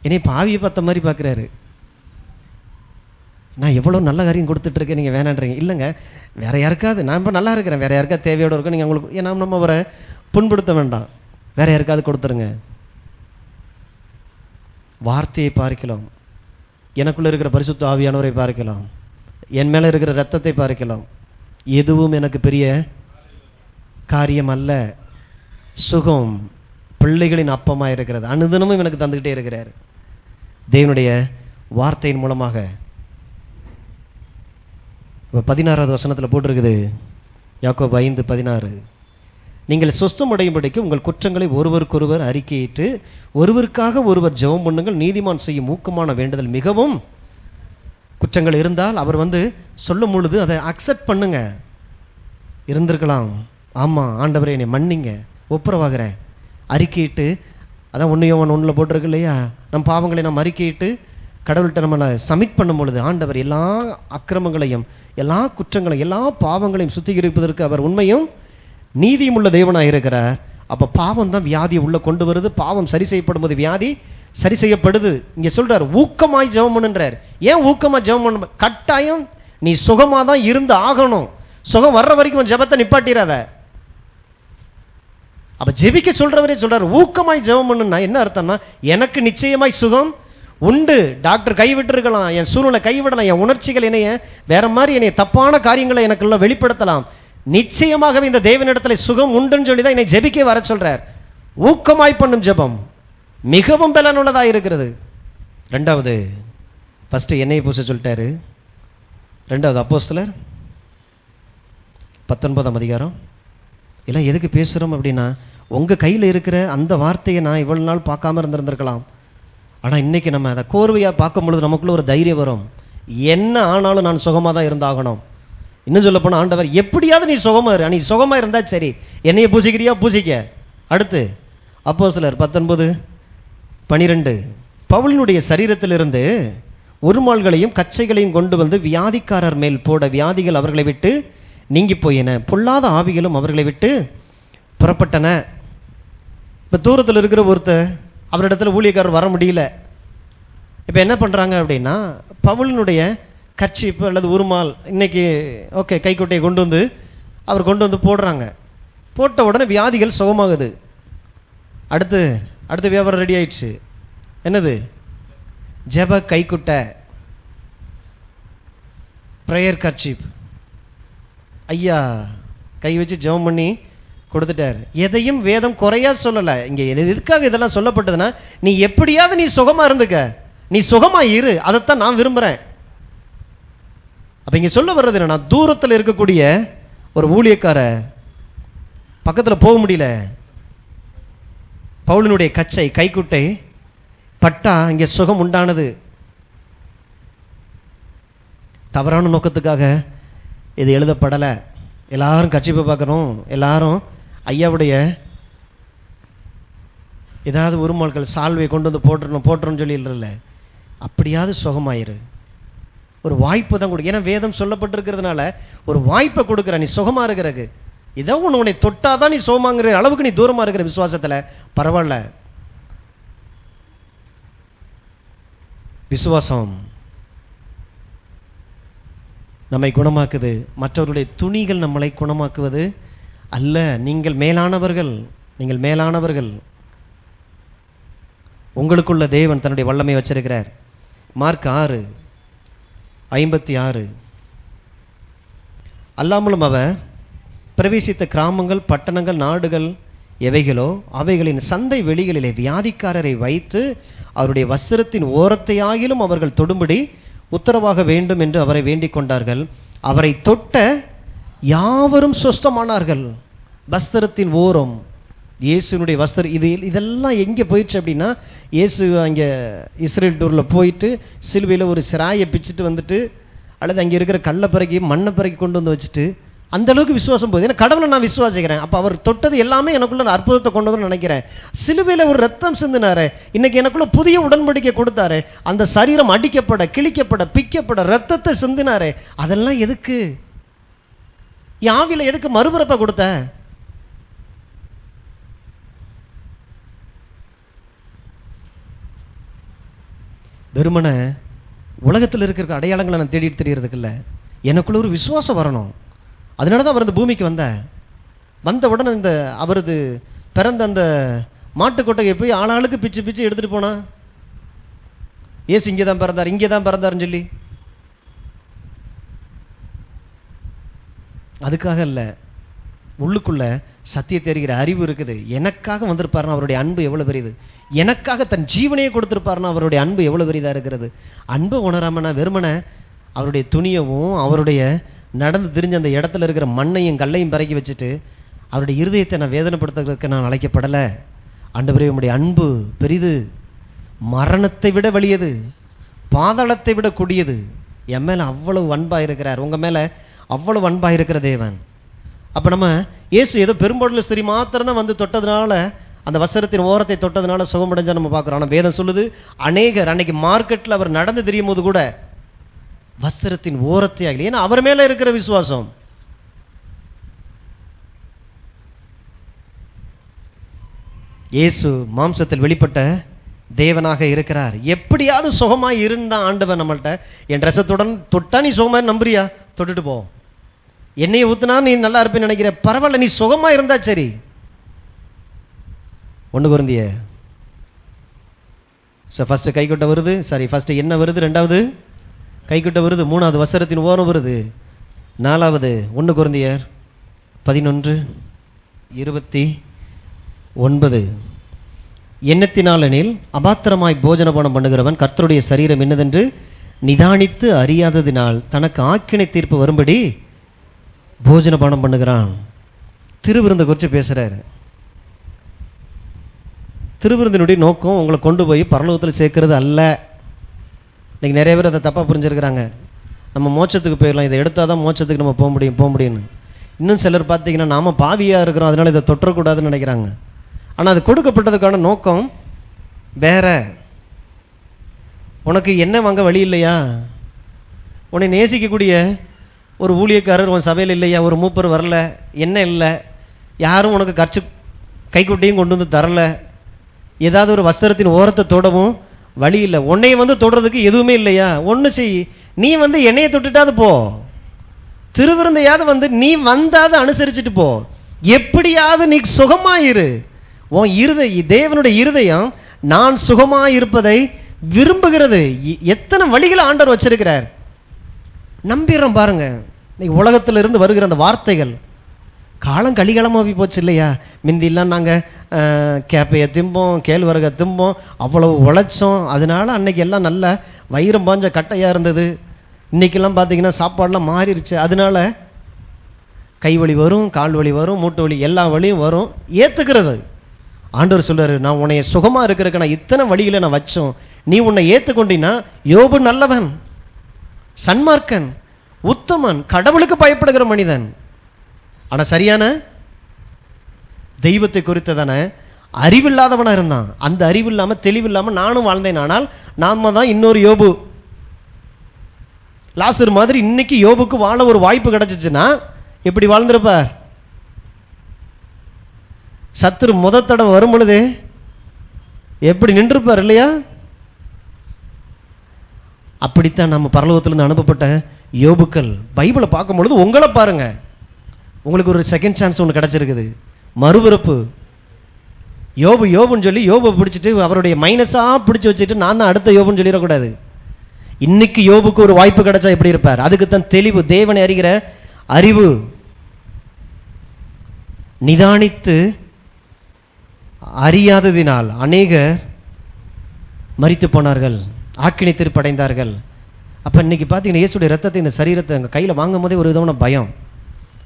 என்னை பாவியை பார்த்த மாதிரி பார்க்குறாரு. நான் எவ்வளோ நல்ல காரியம் கொடுத்துட்ருக்கேன், நீங்கள் வேணான்றீங்க. இல்லைங்க, வேற யாருக்காவது, நான் இப்போ நல்லா இருக்கிறேன், வேற யாருக்காவது தேவையோடு இருக்கும், நீங்கள் உங்களுக்கு, ஏன்னா நம்ம அவரை புண்படுத்த வேண்டாம், வேற யாருக்காவது கொடுத்துருங்க. வார்த்தையை பார்க்கலாம், எனக்குள்ள இருக்கிற பரிசுத்த ஆவியானவரை பார்க்கலாம், என் மேலே இருக்கிற ரத்தத்தை பார்க்கலாம், எதுவும் எனக்கு பெரிய காரியம் அல்ல. சுகம் பிள்ளைகளின் அப்பமாக இருக்கிறது, அனுதினமும் எனக்கு தந்துக்கிட்டே இருக்கிறார் தேவனுடைய வார்த்தையின் மூலமாக. இப்போ 16வது வசனத்தில் போட்டிருக்குது, யாக்கோபு 5:16, நீங்கள் சொஸ்தமடையும்படிக்கு உங்கள் குற்றங்களை ஒருவருக்கொருவர் அறிக்கையிட்டு ஒருவருக்காக ஒருவர் ஜெபம் பண்ணுங்கள், நீதிமான் செய்யும் ஊக்கமான வேண்டுதல் மிகவும். குற்றங்கள் இருந்தால் அவர் சொல்லும் பொழுது அதை அக்செப்ட் பண்ணுங்க. இருந்திருக்கலாம், ஆமாம் ஆண்டவரே என்னை மன்னிங்க, ஒப்புரவாகிறேன், அறிக்கையிட்டு. அதான் 1 யோவான் 1 போட்டிருக்கு இல்லையா, நம் பாவங்களை நாம் அறிக்கையிட்டு கடவுள்கிட்ட நம்மளை சப்மிட் பண்ணும் பொழுது ஆண்டவர் எல்லா அக்கிரமங்களையும், எல்லா குற்றங்களையும், எல்லா பாவங்களையும் சுத்திகரிப்பதற்கு அவர் உண்மையும் நீதியும் உள்ள தேவனாக இருக்கிறார். அப்ப பாவம் தான் வியாதியை உள்ள கொண்டு வருது. பாவம் சரி செய்யப்படும் போது வியாதி சரி செய்யப்படுது. இங்க சொல்றார் ஊக்கமாய் ஜெபம் பண்ணுன்றார். ஏன் ஊக்கமா ஜெபம் பண்ண? கட்டாயம் நீ சுகமா தான் இருந்து ஆகணும். சுகம் வர்ற வரைக்கும் ஜெபத்தை நிப்பாட்டிராத. அப்ப ஜெபிக்க சொல்றவரே சொல்றாரு ஊக்கமாய் ஜெபம் பண்ணுன்னா என்ன அர்த்தம்னா, எனக்கு நிச்சயமாய் சுகம் உண்டு. டாக்டர் கைவிட்டு இருக்கலாம், என் சூழ்நிலை கைவிடலாம், என் உணர்ச்சிகள் என்னைய வேற மாதிரி என்னைய தப்பான காரியங்களை எனக்குள்ள வெளிப்படுத்தலாம். நிச்சயமாகவே இந்த தேவனிடத்துல சுகம் உண்டுன்னு சொல்லிதான் என்னை ஜெபிக்க வர சொல்றார். ஊக்கமாய் பண்ணும் ஜெபம் மிகவும் பலனுள்ளதா இருக்கிறது. ரெண்டாவது, ஃபர்ஸ்ட் எண்ணெயை பூச சொல்லிட்டாரு. ரெண்டாவது அப்போஸ்தலர் 19ஆம் அதிகாரம். எல்லாம் எதுக்கு பேசுறோம் அப்படின்னா, உங்க கையில் இருக்கிற அந்த வார்த்தையை நான் இவ்வளவு நாள் பார்க்காம இருந்திருந்திருக்கலாம். ஆனா இன்னைக்கு நம்ம அதை கோர்வையா பார்க்கும் பொழுது நமக்குள்ள ஒரு தைரியம் வரும். என்ன ஆனாலும் நான் சுகமா தான் இருந்தாகணும். இன்னும் சொல்ல போனா ஆண்டவர் எப்படியாவது நீ சுகமா இரு, நீ சுகமா இருந்தா சரி, என்னைய பூசிக்கிறியா பூசிக்க. அடுத்து அப்போஸ்தலர் 19:12 பவுலினுடைய சரீரத்திலிருந்து உருமால்களையும் கச்சைகளையும் கொண்டு வந்து வியாதிக்காரர் மேல் போட வியாதிகள் அவர்களை விட்டு நீங்கி போயின, பொல்லாத ஆவிகளும் அவர்களை விட்டு புறப்பட்டன. இப்ப தூரத்தில் இருக்கிற ஒருத்தர் அவரிடத்துல ஊழியக்காரர் வர முடியல. இப்ப என்ன பண்றாங்க அப்படின்னா, பவுலினுடைய கர்ச்சீப் அல்லது உருமால் இன்னைக்கு ஓகே கைக்குட்டையை கொண்டு வந்து அவர் கொண்டு வந்து போடுறாங்க. போட்ட உடனே வியாதிகள் சுகமாகுது. அடுத்து வியாபாரம் ரெடி ஆயிடுச்சு. என்னது? ஜெப கைக்குட்டை, பிரேயர் கர்ச்சீப். ஐயா கை வச்சு ஜெபம் பண்ணி கொடுத்துட்டார். எதையும் வேதம் குறையா சொல்லல. இங்க எதுக்காக இதெல்லாம் சொல்லப்பட்டதுன்னா, நீ எப்படியாவது நீ சுகமா இருந்துக்க, நீ சுகமா இரு, அதைத்தான் நான் விரும்புறேன். அப்ப இங்க சொல்ல வர்றது என்னன்னா, தூரத்தில் இருக்கக்கூடிய ஒரு ஊழியக்கார பக்கத்துல போக முடியல. பவுலினுடைய கச்சை கைக்குட்டை பட்டா இங்க சுகம் உண்டானது. தவறான நோக்கத்துக்காக இது எழுதப்படல. எல்லாரும் கட்சிப்பை பார்க்கணும், எல்லாரும் ஐயாவுடைய ஏதாவது உருமால்கள் சால்வையை கொண்டு வந்து போட்டுறோம்னு சொல்லி இல்லை. அப்படியாவது சுகமாயிரு. ஒரு வாய்ப்பு தான் கொடுக்க. ஏன்னா வேதம் சொல்லப்பட்டிருக்கிறதுனால ஒரு வாய்ப்பை கொடுக்குற. நீ சுகமா இருக்கிறக்கு ஏதோ ஒன்று உன்னை தொட்டாதான் நீ சுகமாங்கிற அளவுக்கு நீ தூரமா இருக்கிற விசுவாசத்துல பரவாயில்ல. விசுவாசம் நம்மை குணமாக்குது. மற்றவருடைய துணிகள் நம்மளை குணமாக்குவது அல்ல. நீங்கள் மேலானவர்கள், நீங்கள் மேலானவர்கள். உங்களுக்குள்ள தேவன் தன்னுடைய வல்லமை வச்சிருக்கிறார். மார்க் 6:56 அல்லாமலும் அவர் பிரவேசித்த கிராமங்கள், பட்டணங்கள், நாடுகள் எவைகளோ அவைகளின் சந்தை வெளிகளிலே வியாதிக்காரரை வைத்து அவருடைய வஸ்திரத்தின் ஓரத்தை ஆகிலும் அவர்கள் தொடும்படி உத்தரவாக வேண்டும் என்று அவரை வேண்டிக் கொண்டார்கள். அவரை தொட்ட யாவரும் சுஸ்தமானார்கள். வஸ்திரத்தின் ஓரம், இயேசுனுடைய வஸ்திரம். இதெல்லாம் எங்கே போயிடுச்சு அப்படின்னா, இயேசு அங்கே இஸ்ரேல் டூரில் போயிட்டு சிலுவையில் ஒரு சிராயை பிச்சுட்டு வந்துட்டு, அல்லது அங்கே இருக்கிற கல்லை பிறகி மண்ணை பிறகி கொண்டு வந்து வச்சுட்டு, அந்த அளவுக்கு விசுவாசம் போகுது. ஏன்னா கடவுளை நான் விசுவாசிக்கிறேன். அப்போ அவர் தொட்டது எல்லாமே எனக்குள்ள அற்புதத்தை கொண்டு வந்து நினைக்கிறேன். சிலுவையில் ஒரு ரத்தம் சிந்தினாரு, இன்னைக்கு எனக்குள்ள புதிய உடன்படிக்கை கொடுத்தாரு. அந்த சரீரம் அடிக்கப்பட, கிழிக்கப்பட, பிக்கப்பட, ரத்தத்தை சிந்தினாரு. அதெல்லாம் எதுக்கு? ஆவியில எதுக்கு மறுபிறப்பை கொடுத்த? வெறுமனை உலகத்தில் இருக்கிற அடையாளங்களை நான் தேடிட்டு தெரியறதுக்கு இல்லை. எனக்குள்ள ஒரு விசுவாசம் வரணும். அதனால தான் அவர் இந்த பூமிக்கு வந்த உடனே இந்த அவரது பிறந்த அந்த மாட்டுக்கொட்டையை போய் ஆளாளுக்கு பிச்சு பிச்சு எடுத்துட்டு போனா, ஏசு இங்கே தான் பிறந்தார், இங்கே தான் பிறந்தாருன்னு சொல்லி. அதுக்காக இல்லை, உள்ளுக்குள்ள சத்திய தெரிகிற அறிவு இருக்குது. எனக்காக வந்திருப்பாருன்னா அவருடைய அன்பு எவ்வளவு பெரியது. எனக்காக தன் ஜீவனையே கொடுத்திருப்பாருன்னா அவருடைய அன்பு எவ்வளவு பெரியதா இருக்கிறது. அன்பை உணராம நான் வெறுமனை அவருடைய துணியவும் அவருடைய நடந்து திரிஞ்ச அந்த இடத்துல இருக்கிற மண்ணையும் கல்லையும் பறக்கி வச்சுட்டு அவருடைய இருதயத்தை நான் வேதனைப்படுத்துறதுக்கு நான் அழைக்கப்படலை. ஆண்டவரே, உம்முடைய அன்பு பெரிது, மரணத்தை விட வலியது, பாதாளத்தை விட கொடியது. என் மேல அவ்வளவு அன்பா இருக்கிறார், உங்க மேல அவ்வளவு அன்பா இருக்கிற தேவன். அப்ப நம்ம இயேசு ஏதோ பெரும்பாலும் ஸ்திரீ மாத்திரம் தான் வந்து தொட்டதுனால அந்த வஸ்திரத்தின் ஓரத்தை தொட்டதுனால சுகமடைஞ்சா நம்ம பார்க்குறோம். ஆனால் வேதம் சொல்லுது, அநேகர் அன்னைக்கு மார்க்கெட்டில் அவர் நடந்து தெரியும் போது கூட வஸ்திரத்தின் ஓரத்தை ஆகல. ஏன்னா அவர் மேலே இருக்கிற விசுவாசம். இயேசு மாம்சத்தில் வெளிப்பட்ட தேவனாக இருக்கிறார். எப்படியாவது சுகமாய் இருந்தா ஆண்டவன் நம்மள்ட்ட, என் ட்ரெஸ்ஸத்துடன் தொட்டா நீ சுகமா நம்புறியா, தொட்டுட்டு போ, என்னையை ஊத்துனா நீ நல்லா இருப்பேன்னு நினைக்கிற, பரவாயில்ல, நீ சுகமா இருந்தா சரி. 1 கொரிந்தியர் ஃபர்ஸ்ட் கைக்குட்ட வருது, ஃபர்ஸ்ட் என்ன வருது, 2வது கைக்குட்ட வருது, 3வது வஸ்திரத்தின் ஓரம் வருது, 4வது 1 கொரிந்தியர் 11:29. எண்ணத்தினாலெனில் அபாத்திரமாய் போஜனபானம் பண்ணுகிறவன் கர்த்தருடைய சரீரம் என்னதென்று நிதானித்து அறியாததினால் தனக்கு ஆக்கினை தீர்ப்பு வரும்படி போஜனபானம் பண்ணுகிறான். திருவிருந்தை குறித்து பேசுறாரு. திருவிருந்தினுடைய நோக்கம் உங்களை கொண்டு போய் பரலோகத்தில் சேர்க்கிறது அல்ல. இன்னைக்கு நிறைய பேர் அதை தப்பாக புரிஞ்சிருக்கிறாங்க. நம்ம மோட்சத்துக்கு போயிடலாம், இதை எடுத்தால் தான் மோட்சத்துக்கு நம்ம போக முடியும்னு. இன்னும் சிலர் பார்த்தீங்கன்னா நாம பாவியாக இருக்கிறோம், அதனால இதை தொற்றக்கூடாதுன்னு நினைக்கிறாங்க. ஆனால் அது கொடுக்கப்பட்டதுக்கான நோக்கம் வேற. உனக்கு என்ன வாங்க வழி இல்லையா, உன்னை நேசிக்கக்கூடிய ஒரு ஊழியக்காரர் உன் சபையில் இல்லையா, ஒரு மூப்பர் வரல, என்ன இல்லை, யாரும் உனக்கு கைக்குட்டையும் கொண்டு வந்து தரல, ஏதாவது ஒரு வஸ்திரத்தின் ஓரத்தை தொடவும் வழி இல்லை, உன்னைய தொடுறதுக்கு எதுவுமே இல்லையா, ஒன்று செய், நீ என்னையை தொட்டுட்டாது போ, திருவிருந்தையாவது நீ வந்தாது அனுசரிச்சுட்டு போ, எப்படியாவது நீ சுகமாயிரு. உன் தேவனுடைய இருதயம் நான் சுகமாயிருப்பதை விரும்புகிறது. எத்தனை வழிகளை ஆண்டவர் வச்சிருக்கிறார், நம்பிடுறோம் பாருங்க. இன்னைக்கு உலகத்திலிருந்து வருகிற அந்த வார்த்தைகள் காலம் கலிகாலமாக போச்சு இல்லையா. முந்திலாம் நாங்கள் கேப்பையை திம்போம், கேழ்வரகை திம்போம், அவ்வளவு உழைச்சோம், அதனால அன்னைக்கு எல்லாம் நல்ல வயிறம் பாஞ்ச கட்டையாக இருந்தது. இன்னைக்கெல்லாம் பார்த்தீங்கன்னா சாப்பாடெலாம் மாறிடுச்சு, அதனால கை வலி வரும், கால் வலி வரும், மூட்டு வலி, எல்லா வலியும் வரும். ஏற்றுக்கிறது. ஆண்டவர் சொல்றாரு, நான் உன்னைய சுகமாக இருக்கிறதுக்கு நான் இத்தனை வழியில் நான் வச்சோம், நீ உன்னை ஏற்றுக்கொண்டினா யோபு நல்லவன், சன்மார்க்கன், உத்தமன், கடவுளுக்கு பயப்படுகிற மனிதன். ஆனால் சரியான தெய்வத்தை குறித்ததான அறிவில்லாதவனா இருந்தான். அந்த அறிவு இல்லாமல் தெளிவில்லாமல் நானும் வாழ்ந்தேன். ஆனால் நாம தான் இன்னொரு யோபு, லாசர் மாதிரி இன்னைக்கு யோபுக்கு வாழ ஒரு வாய்ப்பு கிடைச்சிச்சுன்னா எப்படி வாழ்ந்திருப்பார்? சத்துரு தடவை வரும் பொழுது எப்படி நின்றுப்பார் இல்லையா? அப்படித்தான் நம்ம பரலோகத்திலிருந்து அனுப்பப்பட்ட யோபுக்கள். பைபிளை பார்க்கும் பொழுது உங்களை பாருங்க, உங்களுக்கு ஒரு செகண்ட் சான்ஸ் ஒன்று கிடைச்சிருக்குது, மறுபிறப்பு. யோபுன்னு சொல்லி யோபை பிடிச்சிட்டு அவருடைய மைனஸா பிடிச்சி வச்சுட்டு நான் தான் அடுத்த யோபுன்னு சொல்லிடக்கூடாது. இன்னைக்கு யோபுக்கு ஒரு வாய்ப்பு கிடைச்சா எப்படி இருப்பார்? அதுக்குத்தான் தெளிவு, தேவனை அறிகிற அறிவு. நிதானித்து அறியாததினால் அநேகர் மரித்து போனார்கள், ஆக்கினை தீர்ப்படைந்தார்கள். அப்ப இன்னைக்கு பார்த்தீங்கன்னா இயேசுடைய ரத்தத்தை, இந்த சரீரத்தை அங்கே கையில் வாங்கும் போதே ஒரு விதமான பயம்.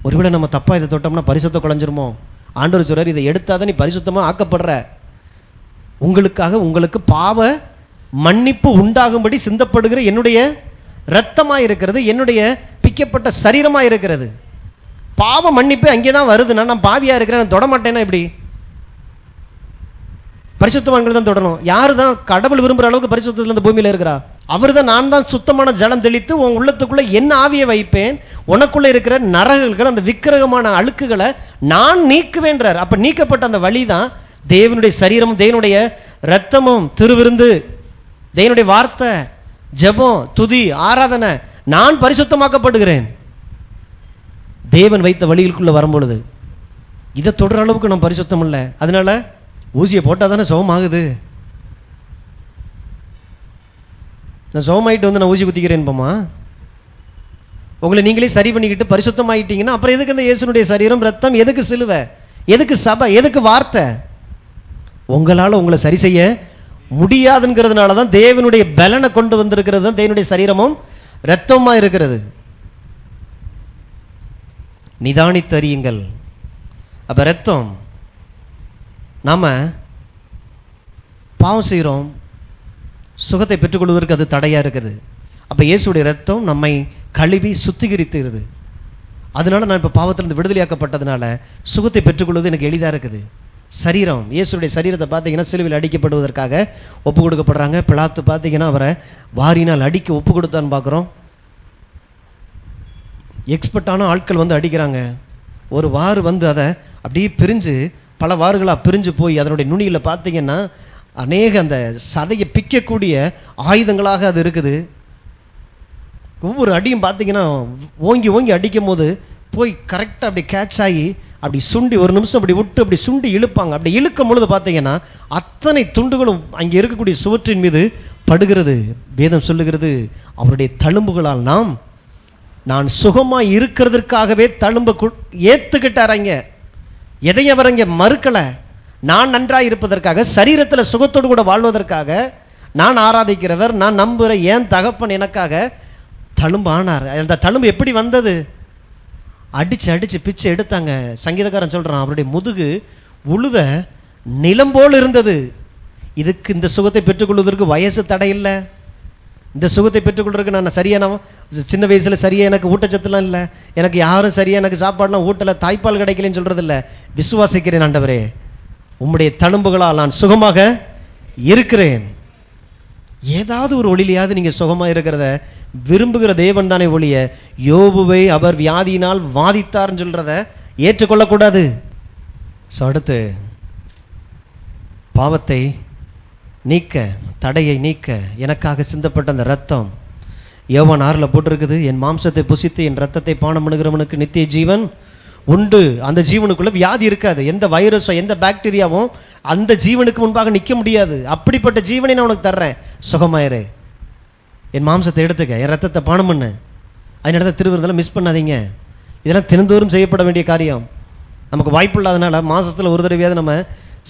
ஒருவேளை நம்ம தப்பா இதை தொட்டோம்னா பரிசுத்தம் குறைஞ்சிருமோ? ஆண்டவர் சொல்றார், இதை எடுத்தாதான் நீ பரிசுத்தமா ஆக்கப்படுற, உங்களுக்காக உங்களுக்கு பாவ மன்னிப்பு உண்டாகும்படி சிந்தப்படுகிற என்னுடைய இரத்தமா இருக்கிறது, என்னுடைய பிக்கப்பட்ட சரீரமா இருக்கிறது. பாவ மன்னிப்பு அங்கேதான் வருதுன்னா நான் பாவியா இருக்கிறேன், தொட மாட்டேன்னா எப்படி? பரிசுத்தவான்கள் தான் தொடரும். யாரு தான் கடவுள் விரும்புகிற அளவுக்கு பரிசுத்தத்தில் இந்த பூமியில் இருக்கிறா? அவர் தான், நான் தான் சுத்தமான ஜலம் தெளித்து உன் உள்ளத்துக்குள்ள என்ன ஆவியை வைப்பேன், உனக்குள்ள இருக்கிற நரகங்கள், அந்த விக்கிரகமான அழுக்குகளை நான் நீக்குவேன்றார். அப்ப நீக்கப்பட்ட அந்த வழி தான் தேவனுடைய சரீரமும் தேவனுடைய இரத்தமும், திருவிருந்து, தேவனுடைய வார்த்தை, ஜெபம், துதி, ஆராதனை. நான் பரிசுத்தமாக்கப்படுகிறேன் தேவன் வைத்த வழிகளுக்குள்ள வரும்பொழுது. இதை தொடர அளவுக்கு நம்ம பரிசுத்தம் இல்லை. அதனால ஊசியை போட்டால் தானே சுகமாகுது. நான் சுகமாயிட்டு நான் ஊசி குத்திக்கிறேன்பா. உங்களை நீங்களே சரி பண்ணிக்கிட்டு பரிசுத்தம் ஆயிட்டீங்கன்னா அப்புறம் எதுக்கு இந்த இயேசுனுடைய சரீரம், ரத்தம், எதுக்கு சிலுவை, எதுக்கு சபை, எதுக்கு வார்த்தை? உங்களால் உங்களை சரி செய்ய முடியாதுங்கிறதுனால தான் தேவனுடைய பலனை கொண்டு வந்திருக்கிறது தான் தேவனுடைய சரீரமும் ரத்தமா இருக்கிறது. நிதானித்தறியுங்கள். அப்ப ரத்தம், நாம பாவம் செய்கிறோம், சுகத்தை பெற்றுக்கொள்வதற்கு அது தடையா இருக்குது. அப்ப இயேசுடைய ரத்தம் நம்மை கழுவி சுத்திகரித்துகிறது. அதனால நான் இப்ப பாவத்திலிருந்து விடுதலையாக்கப்பட்டதுனால சுகத்தை பெற்றுக்கொள்வது எனக்கு எளிதா இருக்குது. சரீரம், இயேசுடைய சரீரத்தை பார்த்தீங்கன்னா சிலுவையில் அடிக்கப்படுவதற்காக ஒப்பு கொடுக்கப்படுறாங்க. பிலாத்து பார்த்தீங்கன்னா அவரை வாரினால் அடிக்க ஒப்பு கொடுத்தான்னு பார்க்குறோம். எக்ஸ்பர்ட்டான ஆட்கள் வந்து அடிக்கிறாங்க. ஒரு வாறு வந்து அதை அப்படியே பிரிஞ்சு பல வாறுகளாக பிரிஞ்சு போய் அதனுடைய நுனியில் பார்த்தீங்கன்னா அநேக அந்த சதையை பிக்கக்கூடிய ஆயுதங்களாக அது இருக்குது. ஒவ்வொரு அடியும் பார்த்தீங்கன்னா ஓங்கி ஓங்கி அடிக்கும் போது போய் கரெக்டாக அப்படி கேட்ச் ஆகி அப்படி சுண்டி ஒரு நிமிஷம் அப்படி விட்டு அப்படி சுண்டி இழுப்பாங்க. அப்படி இழுக்கும் பொழுது பார்த்தீங்கன்னா அத்தனை துண்டுகளும் அங்கே இருக்கக்கூடிய சுவற்றின் மீது படுகிறது. வேதம் சொல்லுகிறது, அவருடைய தழும்புகளால் நான் சுகமாக இருக்கிறதுக்காகவே தழும்பு ஏற்றுக்கிட்டாரங்க. எதையும் அவர் இங்கே மறுக்கலை. நான் நன்றாக இருப்பதற்காக, சரீரத்தில் சுகத்தோடு கூட வாழ்வதற்காக, நான் ஆராதிக்கிறவர், நான் நம்புகிற ஏன் தகப்பன் எனக்காக தழும்பு ஆனார். அந்த தழும்பு எப்படி வந்தது? அடிச்சு அடிச்சு பிச்சை எடுத்தாங்க. சங்கீதக்காரன் சொல்றான், அவருடைய முதுகு உழுத நிலம் போல் இருந்தது. இதுக்கு இந்த சுகத்தை பெற்றுக்கொள்வதற்கு வயசு தடை இல்லை. இந்த சுகத்தை பெற்றுக்கொள்றதுக்கு நான் சரியான சின்ன வயசுல சரியா எனக்கு ஊட்டச்சத்துலாம் இல்லை, எனக்கு யாரும் சரியா எனக்கு சாப்பாடுலாம் ஊட்டல, தாய்ப்பால் கிடைக்கலன்னு சொல்றது இல்லை. விசுவாசிக்கிறேன், ஆண்டவரே உம்முடைய தழும்புகளால் நான் சுகமாக இருக்கிறேன். ஏதாவது ஒரு ஒளியிலையாவது நீங்க சுகமா இருக்கிறத விரும்புகிற தேவன் தானே ஒழிய யோபுவை அவர் வியாதியினால் வாதித்தார்னு சொல்றத ஏற்றுக்கொள்ளக்கூடாது. அடுத்து பாவத்தை நீக்க, தடையை நீக்க எனக்காக சிந்தப்பட்ட அந்த ரத்தம் யோவான் 6 போட்டிருக்குது, என் மாம்சத்தை புசித்து என் ரத்தத்தை பானம் பண்ணுகிறவனுக்கு நித்திய ஜீவன் உண்டு. அந்த ஜீவனுக்குள்ள வியாதி இருக்காது. எந்த வைரஸோ எந்த பாக்டீரியாவும் அந்த ஜீவனுக்கு முன்பாக நிற்க முடியாது. அப்படிப்பட்ட ஜீவனை நான் உனக்கு தர்றேன், சுகமாயிரு. என் மாம்சத்தை எடுத்துக்க, என் ரத்தத்தை பானம் பண்ணு. அதனால திருவிருந்தெல்லாம் மிஸ் பண்ணாதீங்க. இதெல்லாம் தினந்தோறும் செய்யப்பட வேண்டிய காரியம். நமக்கு வாய்ப்பு இல்லாதனால மாசத்துல ஒரு தடவையாவது நம்ம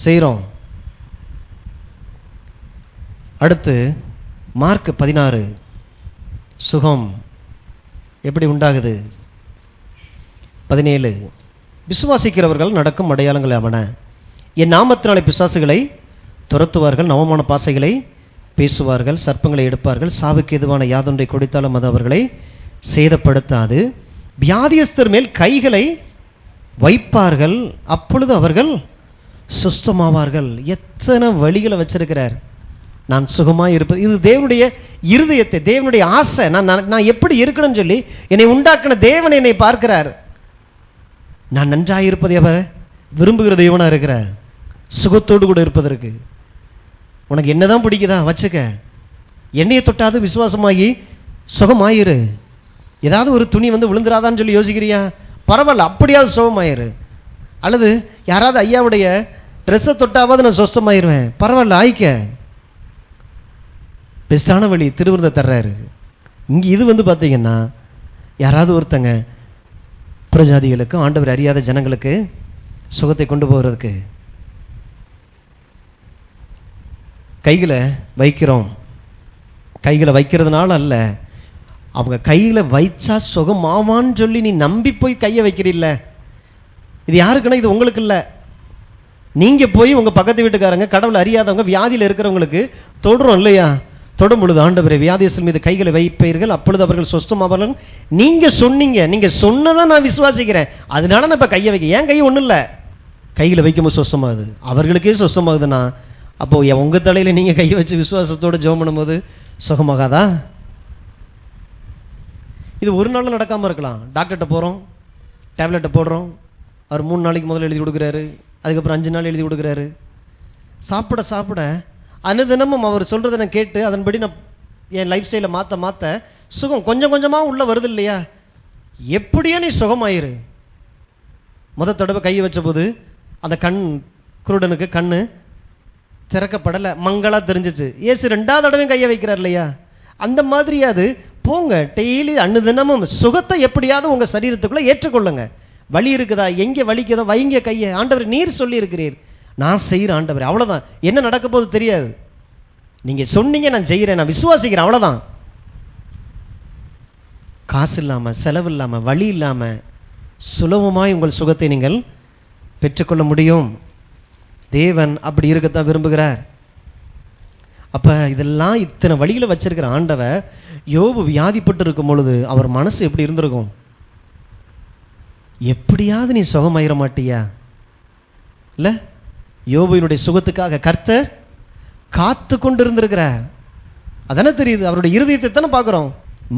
செய்கிறோம். அடுத்து மார்க் 16 சுகம் எப்படி உண்டாகுது? 17 விசுவாசிக்கிறவர்கள் நடக்கும் அடையாளங்கள் அவன, என் நாமத்தினாலே பிசாசுகளை துரத்துவார்கள், நவமான பாசைகளை பேசுவார்கள், சர்ப்பங்களை எடுப்பார்கள், சாவுக்கு எதுவான யாதொன்றை கொடுத்தாலும் அது அவர்களை சேதப்படுத்தாது, வியாதியஸ்தர் மேல் கைகளை வைப்பார்கள், அப்பொழுது அவர்கள் சுஸ்தமாவார்கள். எத்தனை வழிகளை வச்சிருக்கிறார் நான் சுகமாக இருப்பது. இது தேவனுடைய இருதயத்தை, தேவனுடைய ஆசை. நான் எப்படி இருக்கணும்னு சொல்லி என்னை உண்டாக்கின தேவன் என்னை பார்க்கிறார். நான் நன்றாக இருப்பதை அவர் விரும்புகிற தேவனா இருக்கிறார். சுகத்தோடு கூட இருப்பதற்கு உனக்கு என்னதான் பிடிக்குதா வச்சுக்க. எண்ணெயை தொட்டாது விசுவாசமாகி சுகமாயிரு. ஏதாவது ஒரு துணி வந்து விழுந்துராதான்னு சொல்லி யோசிக்கிறியா? பரவாயில்ல, அப்படியாவது சுகமாயிரு. அல்லது யாராவது ஐயாவுடைய ட்ரெஸ்ஸை தொட்டாவது நான் சொஸ்தமாயிருவேன், பரவாயில்ல ஆயிக்க. பெஸ்டான வழி திருவிருந்த தர்றாரு. இங்கே இது வந்து பார்த்தீங்கன்னா யாராவது ஒருத்தங்க புறஜாதிகளுக்கு, ஆண்டவர் அறியாத ஜனங்களுக்கு சுகத்தை கொண்டு போகிறதுக்கு கைகளை வைக்கிறோம். கைகளை வைக்கிறதுனால அல்ல, அவங்க கையில வைச்சா சுகம் ஆவான்னு சொல்லி நீ நம்பி போய் கையை வைக்கிறீல்ல, இது யாருக்குன்னா இது உங்களுக்கு இல்லை. நீங்க போய் உங்க பக்கத்து வீட்டுக்காரங்க, கடவுள் அறியாதவங்க, வியாதியில் இருக்கிறவங்களுக்கு தொடுறோம் இல்லையா? தொடும் பொழுது ஆண்டவரே வியாதியஸ்தர் மீது கைகளை வைப்பீர்கள், அப்பொழுது அவர்கள் சொஸ்தமாவார்கள். நீங்க சொன்னீங்க, நீங்க சொன்னதான் நான் விசுவாசிக்கிறேன், அதனால நான் இப்ப கையை வைக்க. ஏன் கை ஒன்றும் இல்லை, கையில் வைக்கும்போது சொஸ்தமாகுது, அவர்களுக்கே சொஸ்தமாகுதுன்னா அப்போ உங்க தலையில நீங்க கையை வச்சு விசுவாசத்தோடு ஜெபம் பண்ணும்போது சுகமாகாதா? இது ஒரு நாள் நடக்காம இருக்கலாம். டாக்டர்கிட்ட போறோம், டேப்லெட்டை போடுறோம், அவர் 3 நாளைக்கு முதல்ல எழுதி கொடுக்குறாரு, அதுக்கப்புறம் 5 நாள் எழுதி கொடுக்குறாரு. சாப்பிட சாப்பிட அனுதினமும் அவர் சொல்றதை நான் கேட்டு அதன்படி நான் என் லைஃப் ஸ்டைலை மாற்ற சுகம் கொஞ்சம் கொஞ்சமா உள்ள வருது இல்லையா? எப்படியோ நீ சுகமாயிரு. முதல் தடவை கையை வச்ச போது அந்த கண் குருடனுக்கு கண்ணு திறக்கப்படலை, மங்களா தெரிஞ்சிச்சு. ஏசு 2வது தடவையும் கையை வைக்கிறார் இல்லையா? அந்த மாதிரியாவது போங்க, டெய்லி அனுதினமும் சுகத்தை எப்படியாவது உங்க சரீரத்துக்குள்ள ஏற்றுக்கொள்ளுங்க. வலி இருக்குதா, எங்க வலிக்குதோ வைங்க கையை. ஆண்டவர் நீர் சொல்லி இருக்கிறீர், நான் செய்கிறேன் ஆண்டவர், அவ்வளவுதான். என்ன நடக்க போது தெரியாது, நீங்க சொன்னீங்க நான் செய்கிறேன், நான் விசுவாசிக்கிறேன், அவ்வளவுதான். காசு இல்லாம, செலவு இல்லாம, வழி இல்லாம சுலபமாய் உங்கள் சுகத்தை நீங்கள் பெற்றுக்கொள்ள முடியும். தேவன் அப்படி இருக்கத்தான் விரும்புகிறார். அப்ப இதெல்லாம் இத்தனை வழிகளை வச்சிருக்கிற ஆண்டவர் யோபு வியாதிப்பட்டு இருக்கும் பொழுது அவர் மனசு எப்படி இருந்திருக்கும்? எப்படியாவது நீ சுகமாயிர மாட்டியா? இல்ல யோபுவினுடைய சுகத்துக்காக கர்த்தர் காத்து கொண்டு இருந்திருக்கிறார். அதானே தெரியுது, அவருடைய இருதயத்தை தானே பார்க்குறோம்.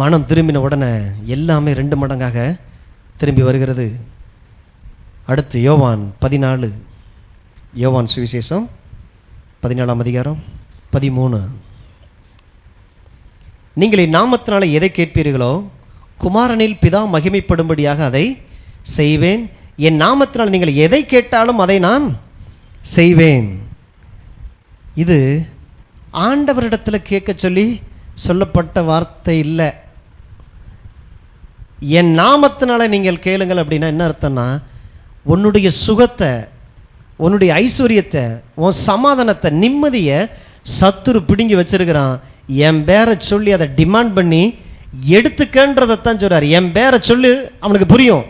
மனம் திரும்பின உடனே எல்லாமே 2 மடங்காக திரும்பி வருகிறது. அடுத்து யோவான் 14, யோவான் சுவிசேஷம் 14ஆம் அதிகாரம் 13. நீங்கள் இந்நாமத்தினாலே எதை கேட்பீர்களோ குமாரனில் பிதா மகிமைப்படும்படியாக அதை செய்வேன். என் நாமத்தினால் நீங்கள் எதை கேட்டாலும் அதை நான் செய்வேன். இது ஆண்டவரிடத்தில் கேட்க சொல்லி சொல்லப்பட்ட வார்த்தை இல்லை. என் நாமத்தினால நீங்கள் கேளுங்கள் அப்படின்னா என்ன அர்த்தம்னா, உன்னுடைய சுகத்தை, உன்னுடைய ஐஸ்வர்யத்தை, உன் சமாதானத்தை, நிம்மதியை சத்துரு பிடுங்கி வச்சிருக்கிறான். என் பேரை சொல்லி அதை டிமாண்ட் பண்ணி எடுத்துக்கன்றதைத்தான் சொல்றாரு. என் பேரை சொல்லி அவனுக்கு புரியும்.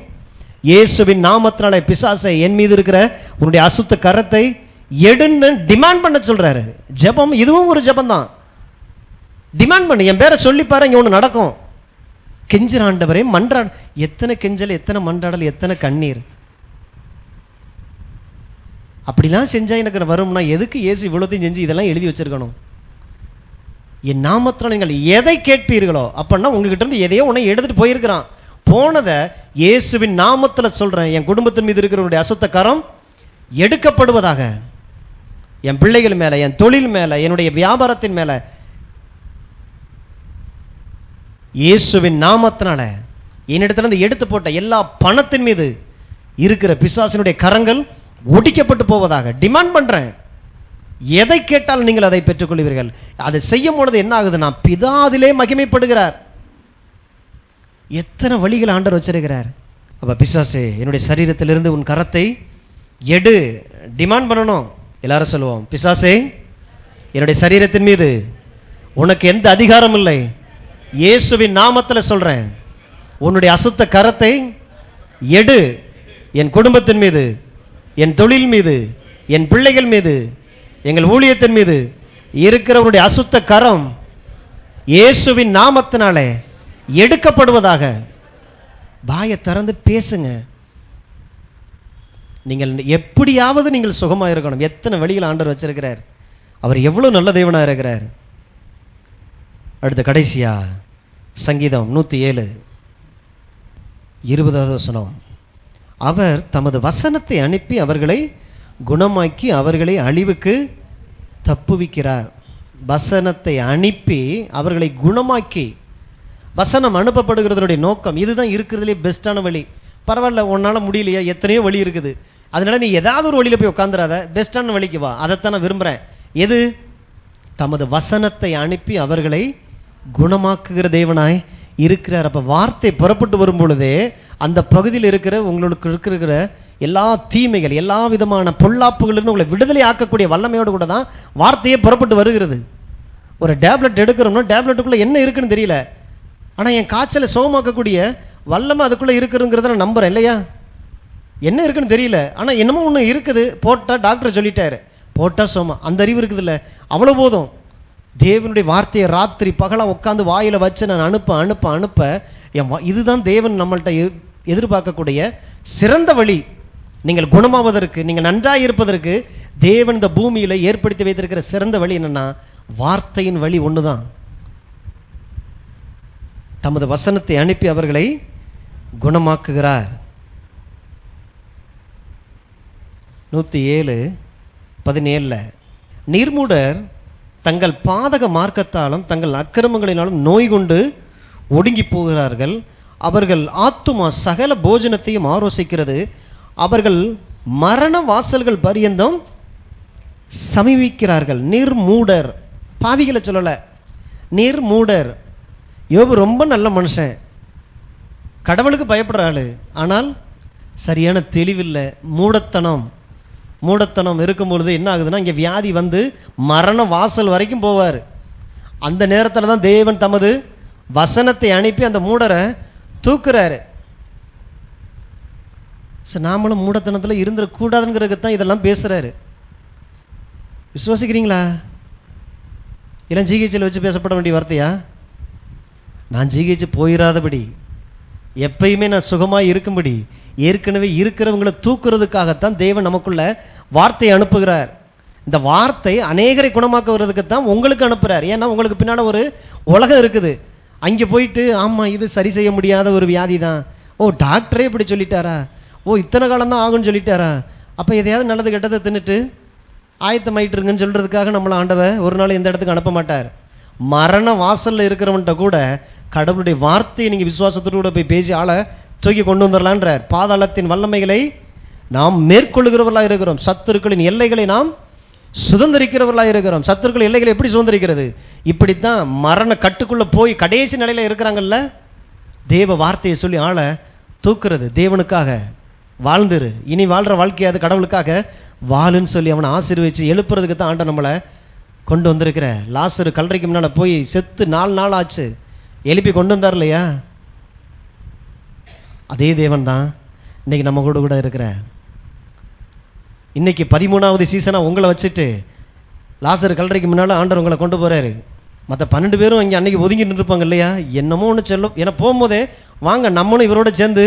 இயேசுவின் நாமத்தினால பிசாசை என் மீது இருக்கிற உன்னுடைய அசுத்த கரத்தை எடுன்னு டிமாண்ட் பண்ண சொல்றாரு. ஜெபம் இதுவும் ஒரு ஜெபம் தான். டிமாண்ட் பண்ணு, என் பேரை சொல்லி பாரு, இங்க ஒன்று நடக்கும். கெஞ்சிற ஆண்டவரே மன்றாட. எத்தனை கெஞ்சல், எத்தனை மன்றாடல், எத்தனை கண்ணீர். அப்படிலாம் செஞ்சா எனக்கு வரும்னா எதுக்கு இயேசு இவ்வளோத்தையும் செஞ்சு இதெல்லாம் எழுதி வச்சிருக்கணும்? என் நாமத்தில் நீங்கள் எதை கேட்பீர்களோ, அப்படின்னா உங்ககிட்ட இருந்து எதையோ உன்னை எடுத்துட்டு போயிருக்கிறான். போனதை இயேசுவின் நாமத்தில் சொல்றேன், என் குடும்பத்தின் மீது இருக்கிறவருடைய அசுத்த கரம் எடுக்கப்படுவதாக. என் பிள்ளைகள் மேல, என் தொழில் மேல, என்னுடைய வியாபாரத்தின் மேல இயேசுவின் நாமத்தினால என்னிடத்திலிருந்து எடுத்து போட்ட எல்லா பணத்தின் மீது இருக்கிற பிசாசினுடைய கரங்கள் ஒடிக்கப்பட்டு போவதாக டிமாண்ட் பண்றேன். எதை கேட்டாலும் நீங்கள் அதை பெற்றுக்கொள்வீர்கள். அதை செய்யும் பொழுது என்ன ஆகுதுன்னா, பிதா அதிலே மகிமைப்படுகிறார். எத்தனை வழிகள் ஆண்டவர் வச்சிருக்கிறார். அப்ப பிசாசே, என்னுடைய சரீரத்திலிருந்து உன் கரத்தை எடு, டிமாண்ட் பண்ணணும். எல்லாரும் சொல்லுவோம், பிசாசே என்னுடைய சரீரத்தின் மீது உனக்கு எந்த அதிகாரம் இல்லை. இயேசுவின் நாமத்தில் சொல்றேன், உன்னுடைய அசுத்த கரத்தை எடு. என் குடும்பத்தின் மீது, என் தொழில் மீது, என் பிள்ளைகள் மீது, எங்கள் ஊழியத்தின் மீது இருக்கிறவருடைய அசுத்த கரம் இயேசுவின் நாமத்தினாலே எடுக்கப்படுவதாக. வாயை திறந்து பேசுங்க. நீங்கள் எப்படியாவது நீங்கள் சுகமாக இருக்கணும். எத்தனை வழிகள் ஆண்டவர் வச்சிருக்கிறார். அவர் எவ்வளவு நல்ல தேவனாக இருக்கிறார். அடுத்த கடைசியா சங்கீதம் 107 20வது வசனம். அவர் தமது வசனத்தை அனுப்பி அவர்களை குணமாக்கி அவர்களை அழிவுக்கு தப்புவிக்கிறார். வசனத்தை அனுப்பி அவர்களை குணமாக்கி. வசனம் அனுப்பப்படுகிறதுடைய நோக்கம் இதுதான். இருக்கிறதுலே பெஸ்டான வழி. பரவாயில்ல, உன்னால முடியலையா, எத்தனையோ வழி இருக்குது. அதனால நீ ஏதாவது ஒரு வழியில போய் உட்காந்துடாத, பெஸ்டான வழிக்கு வா. அதைத்தான் நான் விரும்புறேன். எது? தமது வசனத்தை அனுப்பி அவர்களை குணமாக்குகிற தேவனாய் இருக்கிறார். அப்ப வார்த்தை புறப்பட்டு வரும் பொழுதே அந்த பகுதியில் இருக்கிற உங்களுக்கு இருக்கிற எல்லா தீமைகள், எல்லா விதமான பொல்லாப்புகளிலிருந்து உங்களை விடுதலை ஆக்கக்கூடிய வல்லமையோடு கூட தான் வார்த்தையே புறப்பட்டு வருகிறது. ஒரு டேப்லெட் எடுக்கிறோம்னா டேப்லெட்டுக்குள்ள என்ன இருக்குன்னு தெரியல, ஆனா என் காய்ச்சலை சுகமாக்கக்கூடிய வல்லமை அதுக்குள்ள இருக்குங்கிறத நான் நம்புறேன். இல்லையா? என்ன இருக்குன்னு தெரியல, ஆனா என்னமோ ஒன்று இருக்குது. போட்டா டாக்டர் சொல்லிட்டாரு, போட்டா சோமா. அந்த அறிவு இருக்குது இல்ல, அவ்வளவு போதும். தேவனுடைய வார்த்தையை ராத்திரி பகலா உட்காந்து வாயில வச்சு நான் அனுப்ப அனுப்ப அனுப்ப இதுதான் தேவன் நம்மள்கிட்ட எதிர்பார்க்கக்கூடிய சிறந்த வழி. நீங்கள் குணமாவதற்கு, நீங்கள் நன்றாக இருப்பதற்கு தேவன் இந்த பூமியில ஏற்படுத்தி வைத்திருக்கிற சிறந்த வழி என்னன்னா, வார்த்தையின் வழி ஒண்ணுதான். தமது வசனத்தை அனுப்பி அவர்களை குணமாக்குகிறார். 107:17 நீர்மூடர் தங்கள் பாதக மார்க்கத்தாலும் தங்கள் அக்கிரமங்களினாலும் நோய் கொண்டு ஒடுங்கி போகிறார்கள். அவர்கள் ஆத்துமா சகல போஜனத்தையும் ஆரோசிக்கிறது. அவர்கள் மரண வாசல்கள் பரியந்தம் சமீபிக்கிறார்கள். நீர்மூடர், பாவிகளை சொல்லல, நீர்மூடர். யோபு ரொம்ப நல்ல மனுஷன், கடவுளுக்கு பயப்படுற ஆளு, ஆனால் சரியான தெளிவில்லை. மூடத்தனம் இருக்கும் பொழுது என்ன ஆகுதுன்னா, இங்க வியாதி வந்து மரண வாசல் வரைக்கும் போவார். அந்த நேரத்தில் தான் தேவன் தமது வசனத்தை அனுப்பி அந்த மூடரை தூக்குறாரு. நாமளும் மூடத்தனத்தில் இருந்துடக்கூடாதுங்கிறதுக்கு தான் இதெல்லாம் பேசுறாரு. விசுவாசிக்கிறீங்களா? இல்லை ஜிஹெச்சில் வச்சு பேசப்பட வேண்டிய வார்த்தையா? நான் ஜிஹெச் போயிடாதபடி எப்பயுமே நான் சுகமாய் இருக்கும்படி ஏற்கனவே இருக்கிறவங்களை தூக்குறதுக்காகத்தான் தேவன் நமக்குள்ள வார்த்தையை அனுப்புகிறார். இந்த வார்த்தை அநேகரை குணமாக்க வர்றதுக்குத்தான் உங்களுக்கு அனுப்புறார். ஏன்னா உங்களுக்கு பின்னால ஒரு உலகம் இருக்குது. அங்கே போயிட்டு ஆமா இது சரி செய்ய முடியாத ஒரு வியாதி தான், ஓ டாக்டரே இப்படி சொல்லிட்டாரா, ஓ இத்தனை காலம் தான் ஆகும்னு சொல்லிட்டாரா, அப்போ எதையாவது நல்லது கெட்டதை தின்னுட்டு ஆயத்தமாயிட்டு இருங்கன்னு சொல்றதுக்காக நம்மளை ஆண்டவர் ஒரு நாள் எந்த இடத்துக்கு அனுப்ப மாட்டார். மரண வாசல்ல இருக்கிறவன்ட்ட கூட கடவுளுடைய வார்த்தையை நீங்க விசுவாசத்தோடு கூட போய் பேசி ஆளை தூக்கி கொண்டு வந்துடலான்றார். பாதாளத்தின் வல்லமைகளை நாம் மேற்கொள்ளுகிறவர்களாக இருக்கிறோம். சத்துருக்களின் எல்லைகளை நாம் சுதந்திரிக்கிறவர்களாக இருக்கிறோம். சத்துருக்கள் எல்லைகளை எப்படி சுதந்திரிக்கிறது? இப்படித்தான் மரண கட்டுக்குள்ள போய் கடைசி நிலையில இருக்கிறாங்கல்ல, தேவ வார்த்தையை சொல்லி ஆளை தூக்குறது. தேவனுக்காக வாழ்ந்துரு, இனி வாழ்ற வாழ்க்கையாது கடவுளுக்காக வாழுன்னு சொல்லி அவனை ஆசீர்வதிச்சு எழுப்புறதுக்கு தான் ஆண்டவர் நம்மளை கொண்டு வந்திருக்கிற. லாசரு கல்லறைக்கு முன்னால போய் செத்து 4 நாள் ஆச்சு, எழுப்பி கொண்டு வந்தார் இல்லையா? அதே தேவன் தான் இன்னைக்கு நம்ம கூட கூட இருக்கிற. இன்னைக்கு 13வது சீசனா உங்களை வச்சுட்டு லாசரு கல்லறைக்கு முன்னால ஆண்டவர் உங்களை கொண்டு போறாரு. மற்ற 12 பேரும் இங்கே அன்னைக்கு ஒதுங்கி நின்றுப்பாங்க இல்லையா? என்னமோ ஒன்று சொல்லும். ஏன்னா போகும்போதே வாங்க நம்மளும் இவரோட சேர்ந்து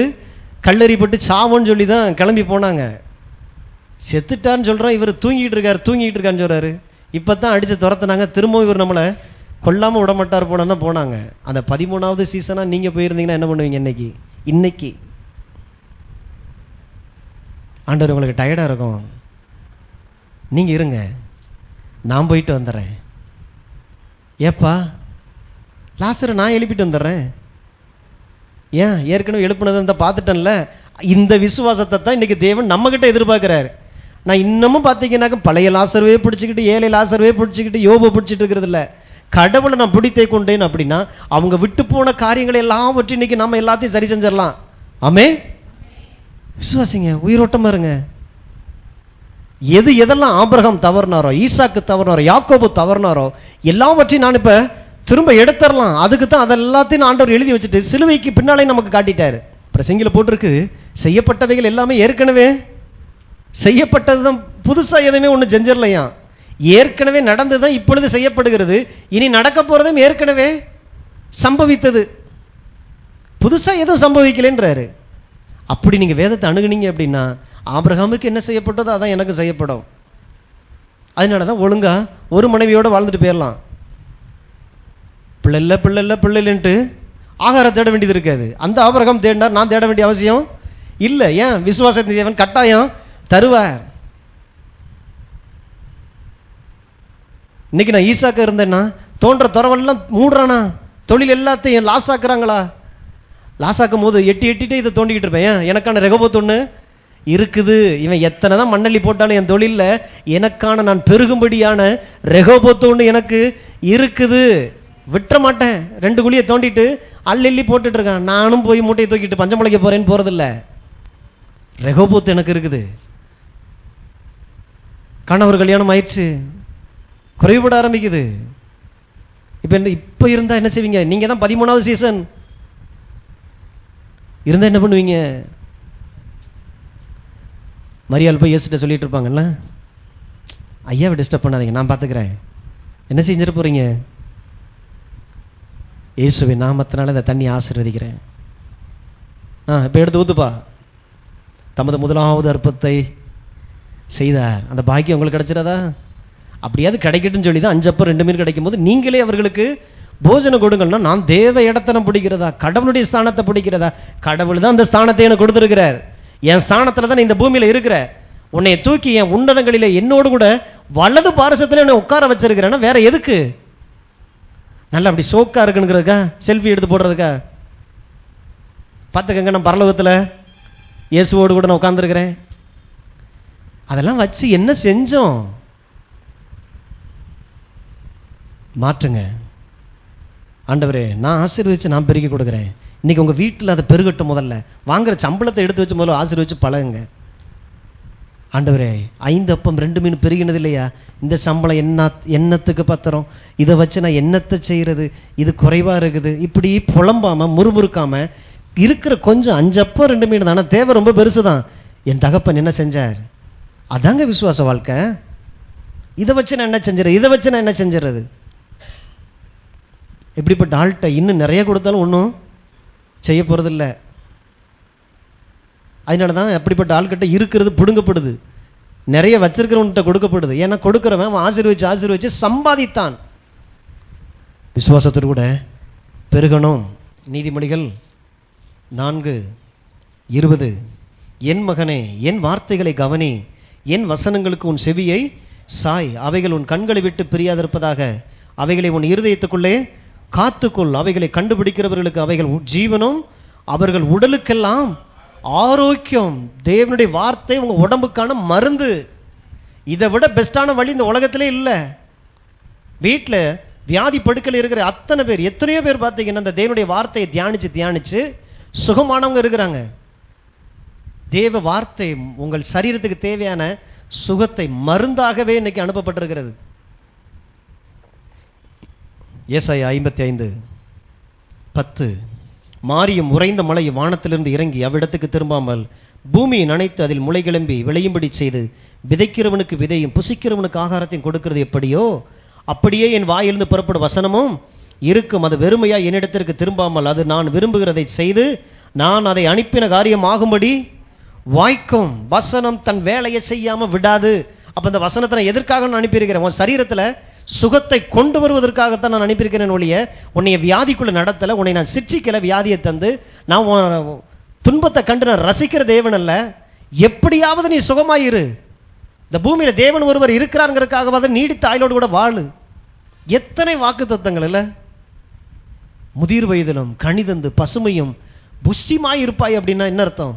கல்லெறிப்பட்டு சாவோன்னு சொல்லி தான் கிளம்பி போனாங்க. செத்துட்டான்னு சொல்கிறோம், இவர் தூங்கிட்டு இருக்காருன்னு சொல்கிறாரு. இப்போ தான் அடித்து துரத்துனாங்க, திரும்பவும் இவர் நம்மளை கொல்லாமல் விட மாட்டார் போன தான் போனாங்க. அந்த 13வது சீசனாக நீங்கள் போயிருந்தீங்கன்னா என்ன பண்ணுவீங்க? இன்னைக்கு ஆண்டவர் உங்களுக்கு டயர்டாக இருக்கும், நீங்கள் இருங்க நான் போயிட்டு வந்துடுறேன். ஏப்பா லாசரை நான் எழுப்பிட்டு வந்துடுறேன். ஏன் ஏற்கனவே எழுப்புனதை தான் பார்த்துட்டேன்ல. இந்த விசுவாசத்தை தான் இன்னைக்கு தேவன் நம்மகிட்ட எதிர்பார்க்கிறாரு. நான் இன்னமும் பார்த்தீங்கன்னாக்க பழைய லாசர்வே பிடிச்சிக்கிட்டு ஏழை லாசர்வே பிடிச்சிக்கிட்டு யோபை பிடிச்சிட்டு இருக்கிறது இல்லை. கடவுளை நான் பிடித்தே கொண்டேன் அப்படின்னா அவங்க விட்டு போன காரியங்களை எல்லாவற்றையும் இன்னைக்கு நம்ம எல்லாத்தையும் சரி செஞ்சிடலாம். ஆமே, விசுவாசிங்க, உயிரோட்டமா இருங்க. எதெல்லாம் ஆபிரகாம் தவறுனாரோ, ஈசாக்கு தவறுனாரோ, யாக்கோபு தவறுனாரோ எல்லாவற்றையும் நான் இப்ப திரும்ப எடுத்துடலாம். அதுக்கு தான் அதெல்லாத்தையும் ஆண்டவர் எழுதி வச்சுட்டு சிலுவைக்கு பின்னாலே நமக்கு காட்டிட்டாரு. பிரசங்கில போட்டிருக்கு, செய்யப்பட்டவைகள் எல்லாமே ஏற்கனவே செய்யப்பட்டதுதான், புதுசா எதுவுமே ஒன்று செஞ்சிடலையா. ஏற்கனவே நடந்ததுதான் இப்பொழுது செய்யப்படுகிறது, இனி நடக்க போறதும் ஏற்கனவே சம்பவித்தது, புதுசா எதுவும் சம்பவிக்கலைன்றாரு. அப்படி நீங்க வேதத்தை அணுகுனீங்க அப்படின்னா ஆபிரகாமுக்கு என்ன செய்யப்பட்டதோ அதான் எனக்கு செய்யப்படும். அதனாலதான் ஒழுங்கா ஒரு மனைவியோட வாழ்ந்துட்டு போயிடலாம். பிள்ளைன்ட்டு ஆகாரம் தேட வேண்டியது இருக்காது. அந்த ஆபிரகாம் தேடினார், நான் தேட வேண்டிய அவசியம் இல்லை. ஏன்? விசுவாசத்தின் தேவன் கட்டாயம் தருவார். இன்னைக்கு நான் ஈசாக்க இருந்தேன்னா தோன்ற துறவெல்லாம் மூடுறானா, தொழில் எல்லாத்தையும் லாஸ் ஆக்குறாங்களா? லாஸ் ஆக்கும் போது எட்டிட்டு இதை தோண்டிக்கிட்டு இருப்பேன். எனக்கான ரெகபோத் ஒன்று இருக்குது. இவன் எத்தனை தான் மண்ணள்ளி போட்டாலும் என் தொழில எனக்கான நான் பெருகும்படியான ரெகபோத் ஒன்று எனக்கு இருக்குது, விட்டுற மாட்டேன். 2 குழியை தோண்டிட்டு அள்ளி போட்டுட்டு இருக்கான். நானும் போய் மூட்டையை தூக்கிட்டு பஞ்சம் முளைக்க போறேன்னு போறதில்ல. ரெகோபோத் எனக்கு இருக்குது. கணவர் கல்யாணம் ஆயிடுச்சு, குறைபட ஆரம்பிக்குது. இப்ப இருந்தா என்ன செய்வீங்க? நீங்க தான் 13வது சீசன் இருந்தா என்ன பண்ணுவீங்க? மரியாள் போய் இயேசுட்ட சொல்லிட்டு இருப்பாங்கல்ல, ஐயாவை டிஸ்டர்ப் பண்ணாதீங்க, நான் பார்த்துக்கிறேன். என்ன செஞ்சிட்டு போறீங்க? இயேசுவின் நாமத்தினால இந்த தண்ணி ஆசீர்வதிக்கிறேன். இப்போ எடுத்து ஊத்துப்பா. தமது முதலாவது அற்புதத்தை செய்தார். அந்த பாக்கியம் உங்களுக்கு கிடைச்சிடாதா? அப்படியாவது கிடைக்கட்டும்னு சொல்லி தான் 5 அப்பம் 2 மீன் கிடைக்கும் போது நீங்களே அவர்களுக்கு போஜனம் கொடுங்கன்னா, நான் தேவ இடத்தை பிடிக்கிறதா, கடவுளுடைய ஸ்தானத்தை பிடிக்கிறதா? கடவுள் தான் அந்த ஸ்தானத்தை எனக்கு கொடுத்துருக்கிறார். என் ஸ்தானத்துல தான் இந்த பூமியில இருக்கிற, உன்னை தூக்கி என் உன்னதங்களிலே என்னோடு கூட வலது பாரசத்துல என்னை உட்கார வச்சிருக்கிறேன்னா வேற எதுக்கு? நல்லா அப்படி சோக்கா இருக்குங்கிறதுக்கா? செல்ஃபி எடுத்து போடுறதுக்கா? பார்த்துக்கங்க, நான் பரலோகத்தில் இயேசுவோடு கூட நான் உட்கார்ந்துருக்கிறேன். அதெல்லாம் வச்சு என்ன செஞ்சோம்? மாற்றுங்க. ஆண்டவரே, நான் ஆசீர்வதிச்சு நான் பெருக்கி கொடுக்குறேன். இன்னைக்கு உங்க வீட்டில் அதை பெருகட்டும். முதல்ல வாங்குற சம்பளத்தை எடுத்து வச்சு முதல்ல ஆசீர்வதிச்சு பழகுங்க. ஆண்டவரே, 5 அப்பம் 2 மீன் பெருகினது இல்லையா? இந்த சம்பளம் என்னத்துக்கு பத்திரம்? இதை வச்சு நான் என்னத்தை செய்யறது? இது குறைவா இருக்குது. இப்படி புலம்பாம முறுமுறுக்காம இருக்கிற கொஞ்சம் 5 அப்பம் 2 மீன் தானே, தேவை ரொம்ப பெருசுதான். என் தகப்பன் என்ன செஞ்சார்? அதாங்க விசுவாச வாழ்க்கை. இதை வச்சு நான் என்ன செஞ்சுறது? இதை வச்சு நான் என்ன செஞ்சுறது? இப்படிப்பட்ட ஆள்கிட்ட இன்னும் நிறைய கொடுத்தாலும் ஒன்றும் செய்ய போறது இல்லை. அதனால தான் அப்படிப்பட்ட ஆள்கிட்ட இருக்கிறது பிடுங்கப்படுது, நிறைய வச்சிருக்கிறவன்கிட்ட கொடுக்கப்படுது. ஏன்னா கொடுக்கிறவன் அவன் ஆசீர்வதிச்சு சம்பாதித்தான். விசுவாசத்தோடு கூட பெருகணும். நீதிமொழிகள் 4:20, என் மகனே என் வார்த்தைகளை கவனி, என் வசனங்களுக்கு உன் செவியை சாய், அவைகள் உன் கண்களை விட்டு பிரியாதிருப்பதாக, அவைகளை உன் இருதயத்துக்குள்ளே காத்துக்கொள், அவைகளை கண்டுபிடிக்கிறவர்களுக்கு அவைகள் ஜீவனும் அவர்கள் உடலுக்கெல்லாம் ஆரோக்கியம். தேவனுடைய வார்த்தை உங்க உடம்புக்கான மருந்து. இதை விட பெஸ்டான வழி இந்த உலகத்திலே இல்லை. வீட்டில் வியாதி படுக்கையில் இருக்கிற அத்தனை பேர், எத்தனையோ பேர் பார்த்தீங்கன்னா இந்த தேவனுடைய வார்த்தையை தியானிச்சு சுகமானவங்க இருக்கிறாங்க. தேவ வார்த்தை உங்கள் சரீரத்துக்கு தேவையான சுகத்தை மருந்தாகவே இன்னைக்கு அனுப்பப்பட்டிருக்கிறது. ஏசாயா 55:10, மாரியும் உறைந்த மழை வானத்திலிருந்து இறங்கி அவ்விடத்துக்கு திரும்பாமல் பூமியை நனைத்து அதில் முளை கிளம்பி விளையும்படி செய்து விதைக்கிறவனுக்கு விதையும் புசிக்கிறவனுக்கு ஆகாரத்தையும் கொடுக்கிறது எப்படியோ, அப்படியே என் வாயிலிருந்து புறப்படும் வசனமும் இருக்கும். அது வெறுமையா என்னிடத்திற்கு திரும்பாமல் அது நான் விரும்புகிறதை செய்து நான் அதை அனுப்பின காரியம் ஆகும்படி வாய்க்கும். வசனம் தன் வேலையை செய்யாம விடாது. அப்ப இந்த வசனத்தை நான் எதற்காக நான் அனுப்பியிருக்கிறேன்? உன் சரீரத்தில் சுகத்தை கொண்டு வருவதற்காகத்தான் நான் அனுப்பியிருக்கிறேன் ஒழிய உன்னைய வியாதிக்குள்ள நடத்தல. உன்னை நான் சிற்றிக்கல, வியாதியை தந்து நான் துன்பத்தை கண்டு நான் ரசிக்கிற தேவன் அல்ல. எப்படியாவது நீ சுகமாயிரு. இந்த பூமியில தேவன் ஒருவர் இருக்கிறாங்கிறதுக்காகவாது நீடித்த ஆயுளோடு கூட வாழு. எத்தனை வாக்கு தத்தங்கள் இல்ல. முதிர் வயதிலும் கனிதந்து பசுமையும் புஷ்டிமாய் இருப்பாய் அப்படின்னா என்ன அர்த்தம்?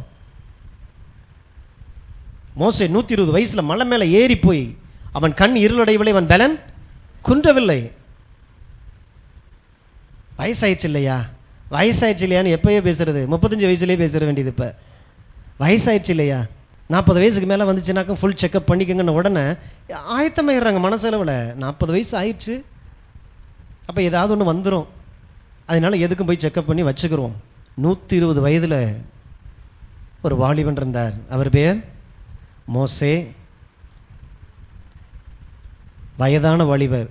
மோசே 120 வயசுல மலை மேல ஏறி போய் அவன் கண் இருளடைவில்லை, அவன் பலன் குன்றவில்லை. வயசாயிடுச்சு இல்லையா, வயசாயிடுச்சு இல்லையான்னு எப்பயே பேசுறது? 35 வயசுலேயே பேசுற வேண்டியது. இப்ப வயசாயிடுச்சு இல்லையா, 40 வயசுக்கு மேல வந்துச்சுனாக்க ஃபுல் செக்அப் பண்ணிக்கங்கன்னு உடனே ஆயத்தமாயிடுறாங்க மனசளவில். 40 வயசு ஆயிடுச்சு, அப்ப ஏதாவது ஒன்று வந்துடும், அதனால எதுக்கும் போய் செக்அப் பண்ணி வச்சுக்கிறோம். 120 வயதுல ஒரு வாலிபன் இருந்தார். அவர் பேர் மோசே. வயதான வாலிபர்.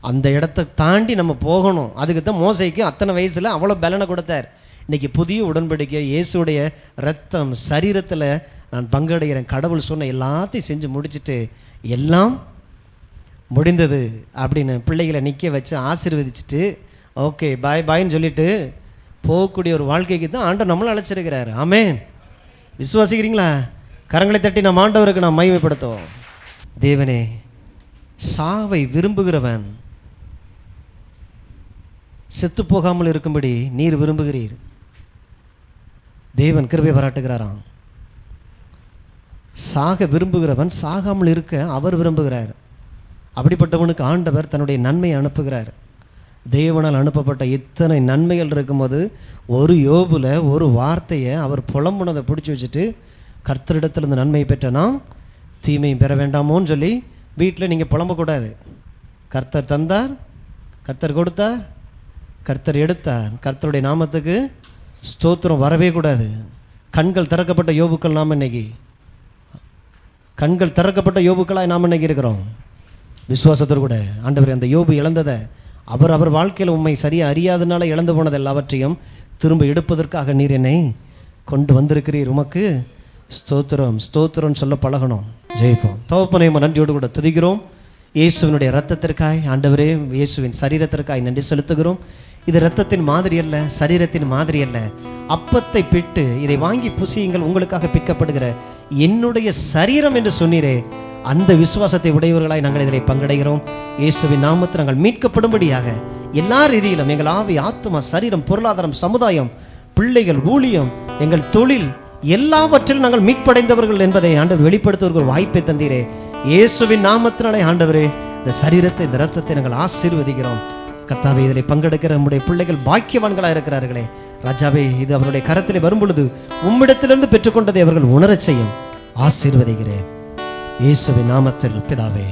அந்த இடத்தை தாண்டி நம்ம போகணும். அதுக்கு தான் மோசேக்கு அத்தனை வயசுல அவ்வளவு பலனை கொடுத்தார். இன்னைக்கு புதிய உடன்படிக்கை இயேசுடைய ரத்தம் சரீரத்தில் நான் பங்கடைகிறேன். கடவுள் சொன்ன எல்லாத்தையும் செஞ்சு முடிச்சுட்டு எல்லாம் முடிந்தது அப்படின்னு பிள்ளைகளை நிற்க வச்சு ஆசீர்வதிச்சுட்டு ஓகே பாய் பாய்ன்னு சொல்லிட்டு போகக்கூடிய ஒரு வாழ்க்கைக்கு தான் ஆண்டவர் நம்மளை அழைச்சிருக்கிறார். ஆமென். விசுவாசிக்கிறீங்களா? கரங்களை தட்டி நம்ம ஆண்டவருக்கு நாம் மகிமைப்படுத்துவோம். தேவனே, சாவை விரும்புகிறவன் செத்து போகாமல் இருக்கும்படி நீர் விரும்புகிறீர். தேவன் கிருபை பாராட்டுகிறாராம். சாக விரும்புகிறவன் சாகாமல் இருக்க அவர் விரும்புகிறார். அப்படிப்பட்டவனுக்கு ஆண்டவர் தன்னுடைய நன்மையை அனுப்புகிறார். தேவனால் அனுப்பப்பட்ட இத்தனை நன்மைகள் இருக்கும்போது ஒரு யோபுல ஒரு வார்த்தையை அவர் புலம்புனதை பிடிச்சி வச்சுட்டு கர்த்தரிடத்திலிருந்து நன்மையை பெற்ற நாம் தீமையும் பெற வேண்டாமோன்னு சொல்லி வீட்டில் நீங்கள் புலம்பக்கூடாது. கர்த்தர் தந்தார், கர்த்தர் கொடுத்தார், கர்த்தர் எடுத்தார். கர்த்தருடைய நாமத்துக்கு ஸ்தோத்திரம் வரவே கூடாது. கண்கள் திறக்கப்பட்ட யோபுக்கள் நாம் இன்னைக்கு, கண்கள் திறக்கப்பட்ட யோபுக்களாய் நாம் இன்னைக்கு இருக்கிறோம். விசுவாசத்தோடு கூட ஆண்டவர் அந்த யோபு இழந்ததை அவர் வாழ்க்கையில் உண்மை சரியா அறியாதனால இழந்து போனது எல்லாவற்றையும் திரும்ப எடுப்பதற்காக நீர் என்னை கொண்டு வந்திருக்கிறீர். உமக்கு ஸ்தோத்திரம் ஸ்தோத்திரம் சொல்ல பழகணும். ஜெயிப்போம். தகப்பனே, நன்றியோடு கூட துதிக்கிறோம். இயேசுவினுடைய ரத்தத்திற்காய் ஆண்டவரே, இயேசுவின் சரீரத்திற்காய் நன்றி செலுத்துகிறோம். இது ரத்தத்தின் மாதிரி அல்ல, சரீரத்தின் மாதிரி அல்ல. அப்பத்தை பிட்டு இதை வாங்கி புசியுங்கள், உங்களுக்காக பிற்கப்படுகிற என்னுடைய சரீரம் என்று சொன்னீரே, அந்த விசுவாசத்தை உடையவர்களாய் நாங்கள் இதில் பங்கடைகிறோம். இயேசுவின் நாமத்தில் நாங்கள் மீட்கப்படும்படியாக எல்லா ரீதியிலும் எங்கள் ஆவி, ஆத்மா, சரீரம், பொருளாதாரம், சமுதாயம், பிள்ளைகள், ஊழியம், எங்கள் தொழில் எல்லாவற்றிலும் நாங்கள் மீட்படைந்தவர்கள் என்பதை ஆண்டவர் வெளிப்படுத்துவதற்கு ஒரு வாய்ப்பை தந்தீரே. இயேசுவின் நாமத்தினாலே ஆண்டவரே, இந்த சரீரத்தை, இந்த ரத்தத்தை நாங்கள் ஆசீர்வதிக்கிறோம். கர்த்தாவே, இதில் பங்கெடுக்கிற நம்முடைய பிள்ளைகள் பாக்கியவான்களாக இருக்கிறார்களே ராஜாவே, இது அவருடைய கரத்திலே வரும் பொழுது உம்மிடத்திலிருந்து பெற்றுக்கொண்டதை அவர்கள் உணரச் செய்யும். ஆசீர்வதிக்கிறேன் இயேசுவின் நாமத்தில் பிதாவே.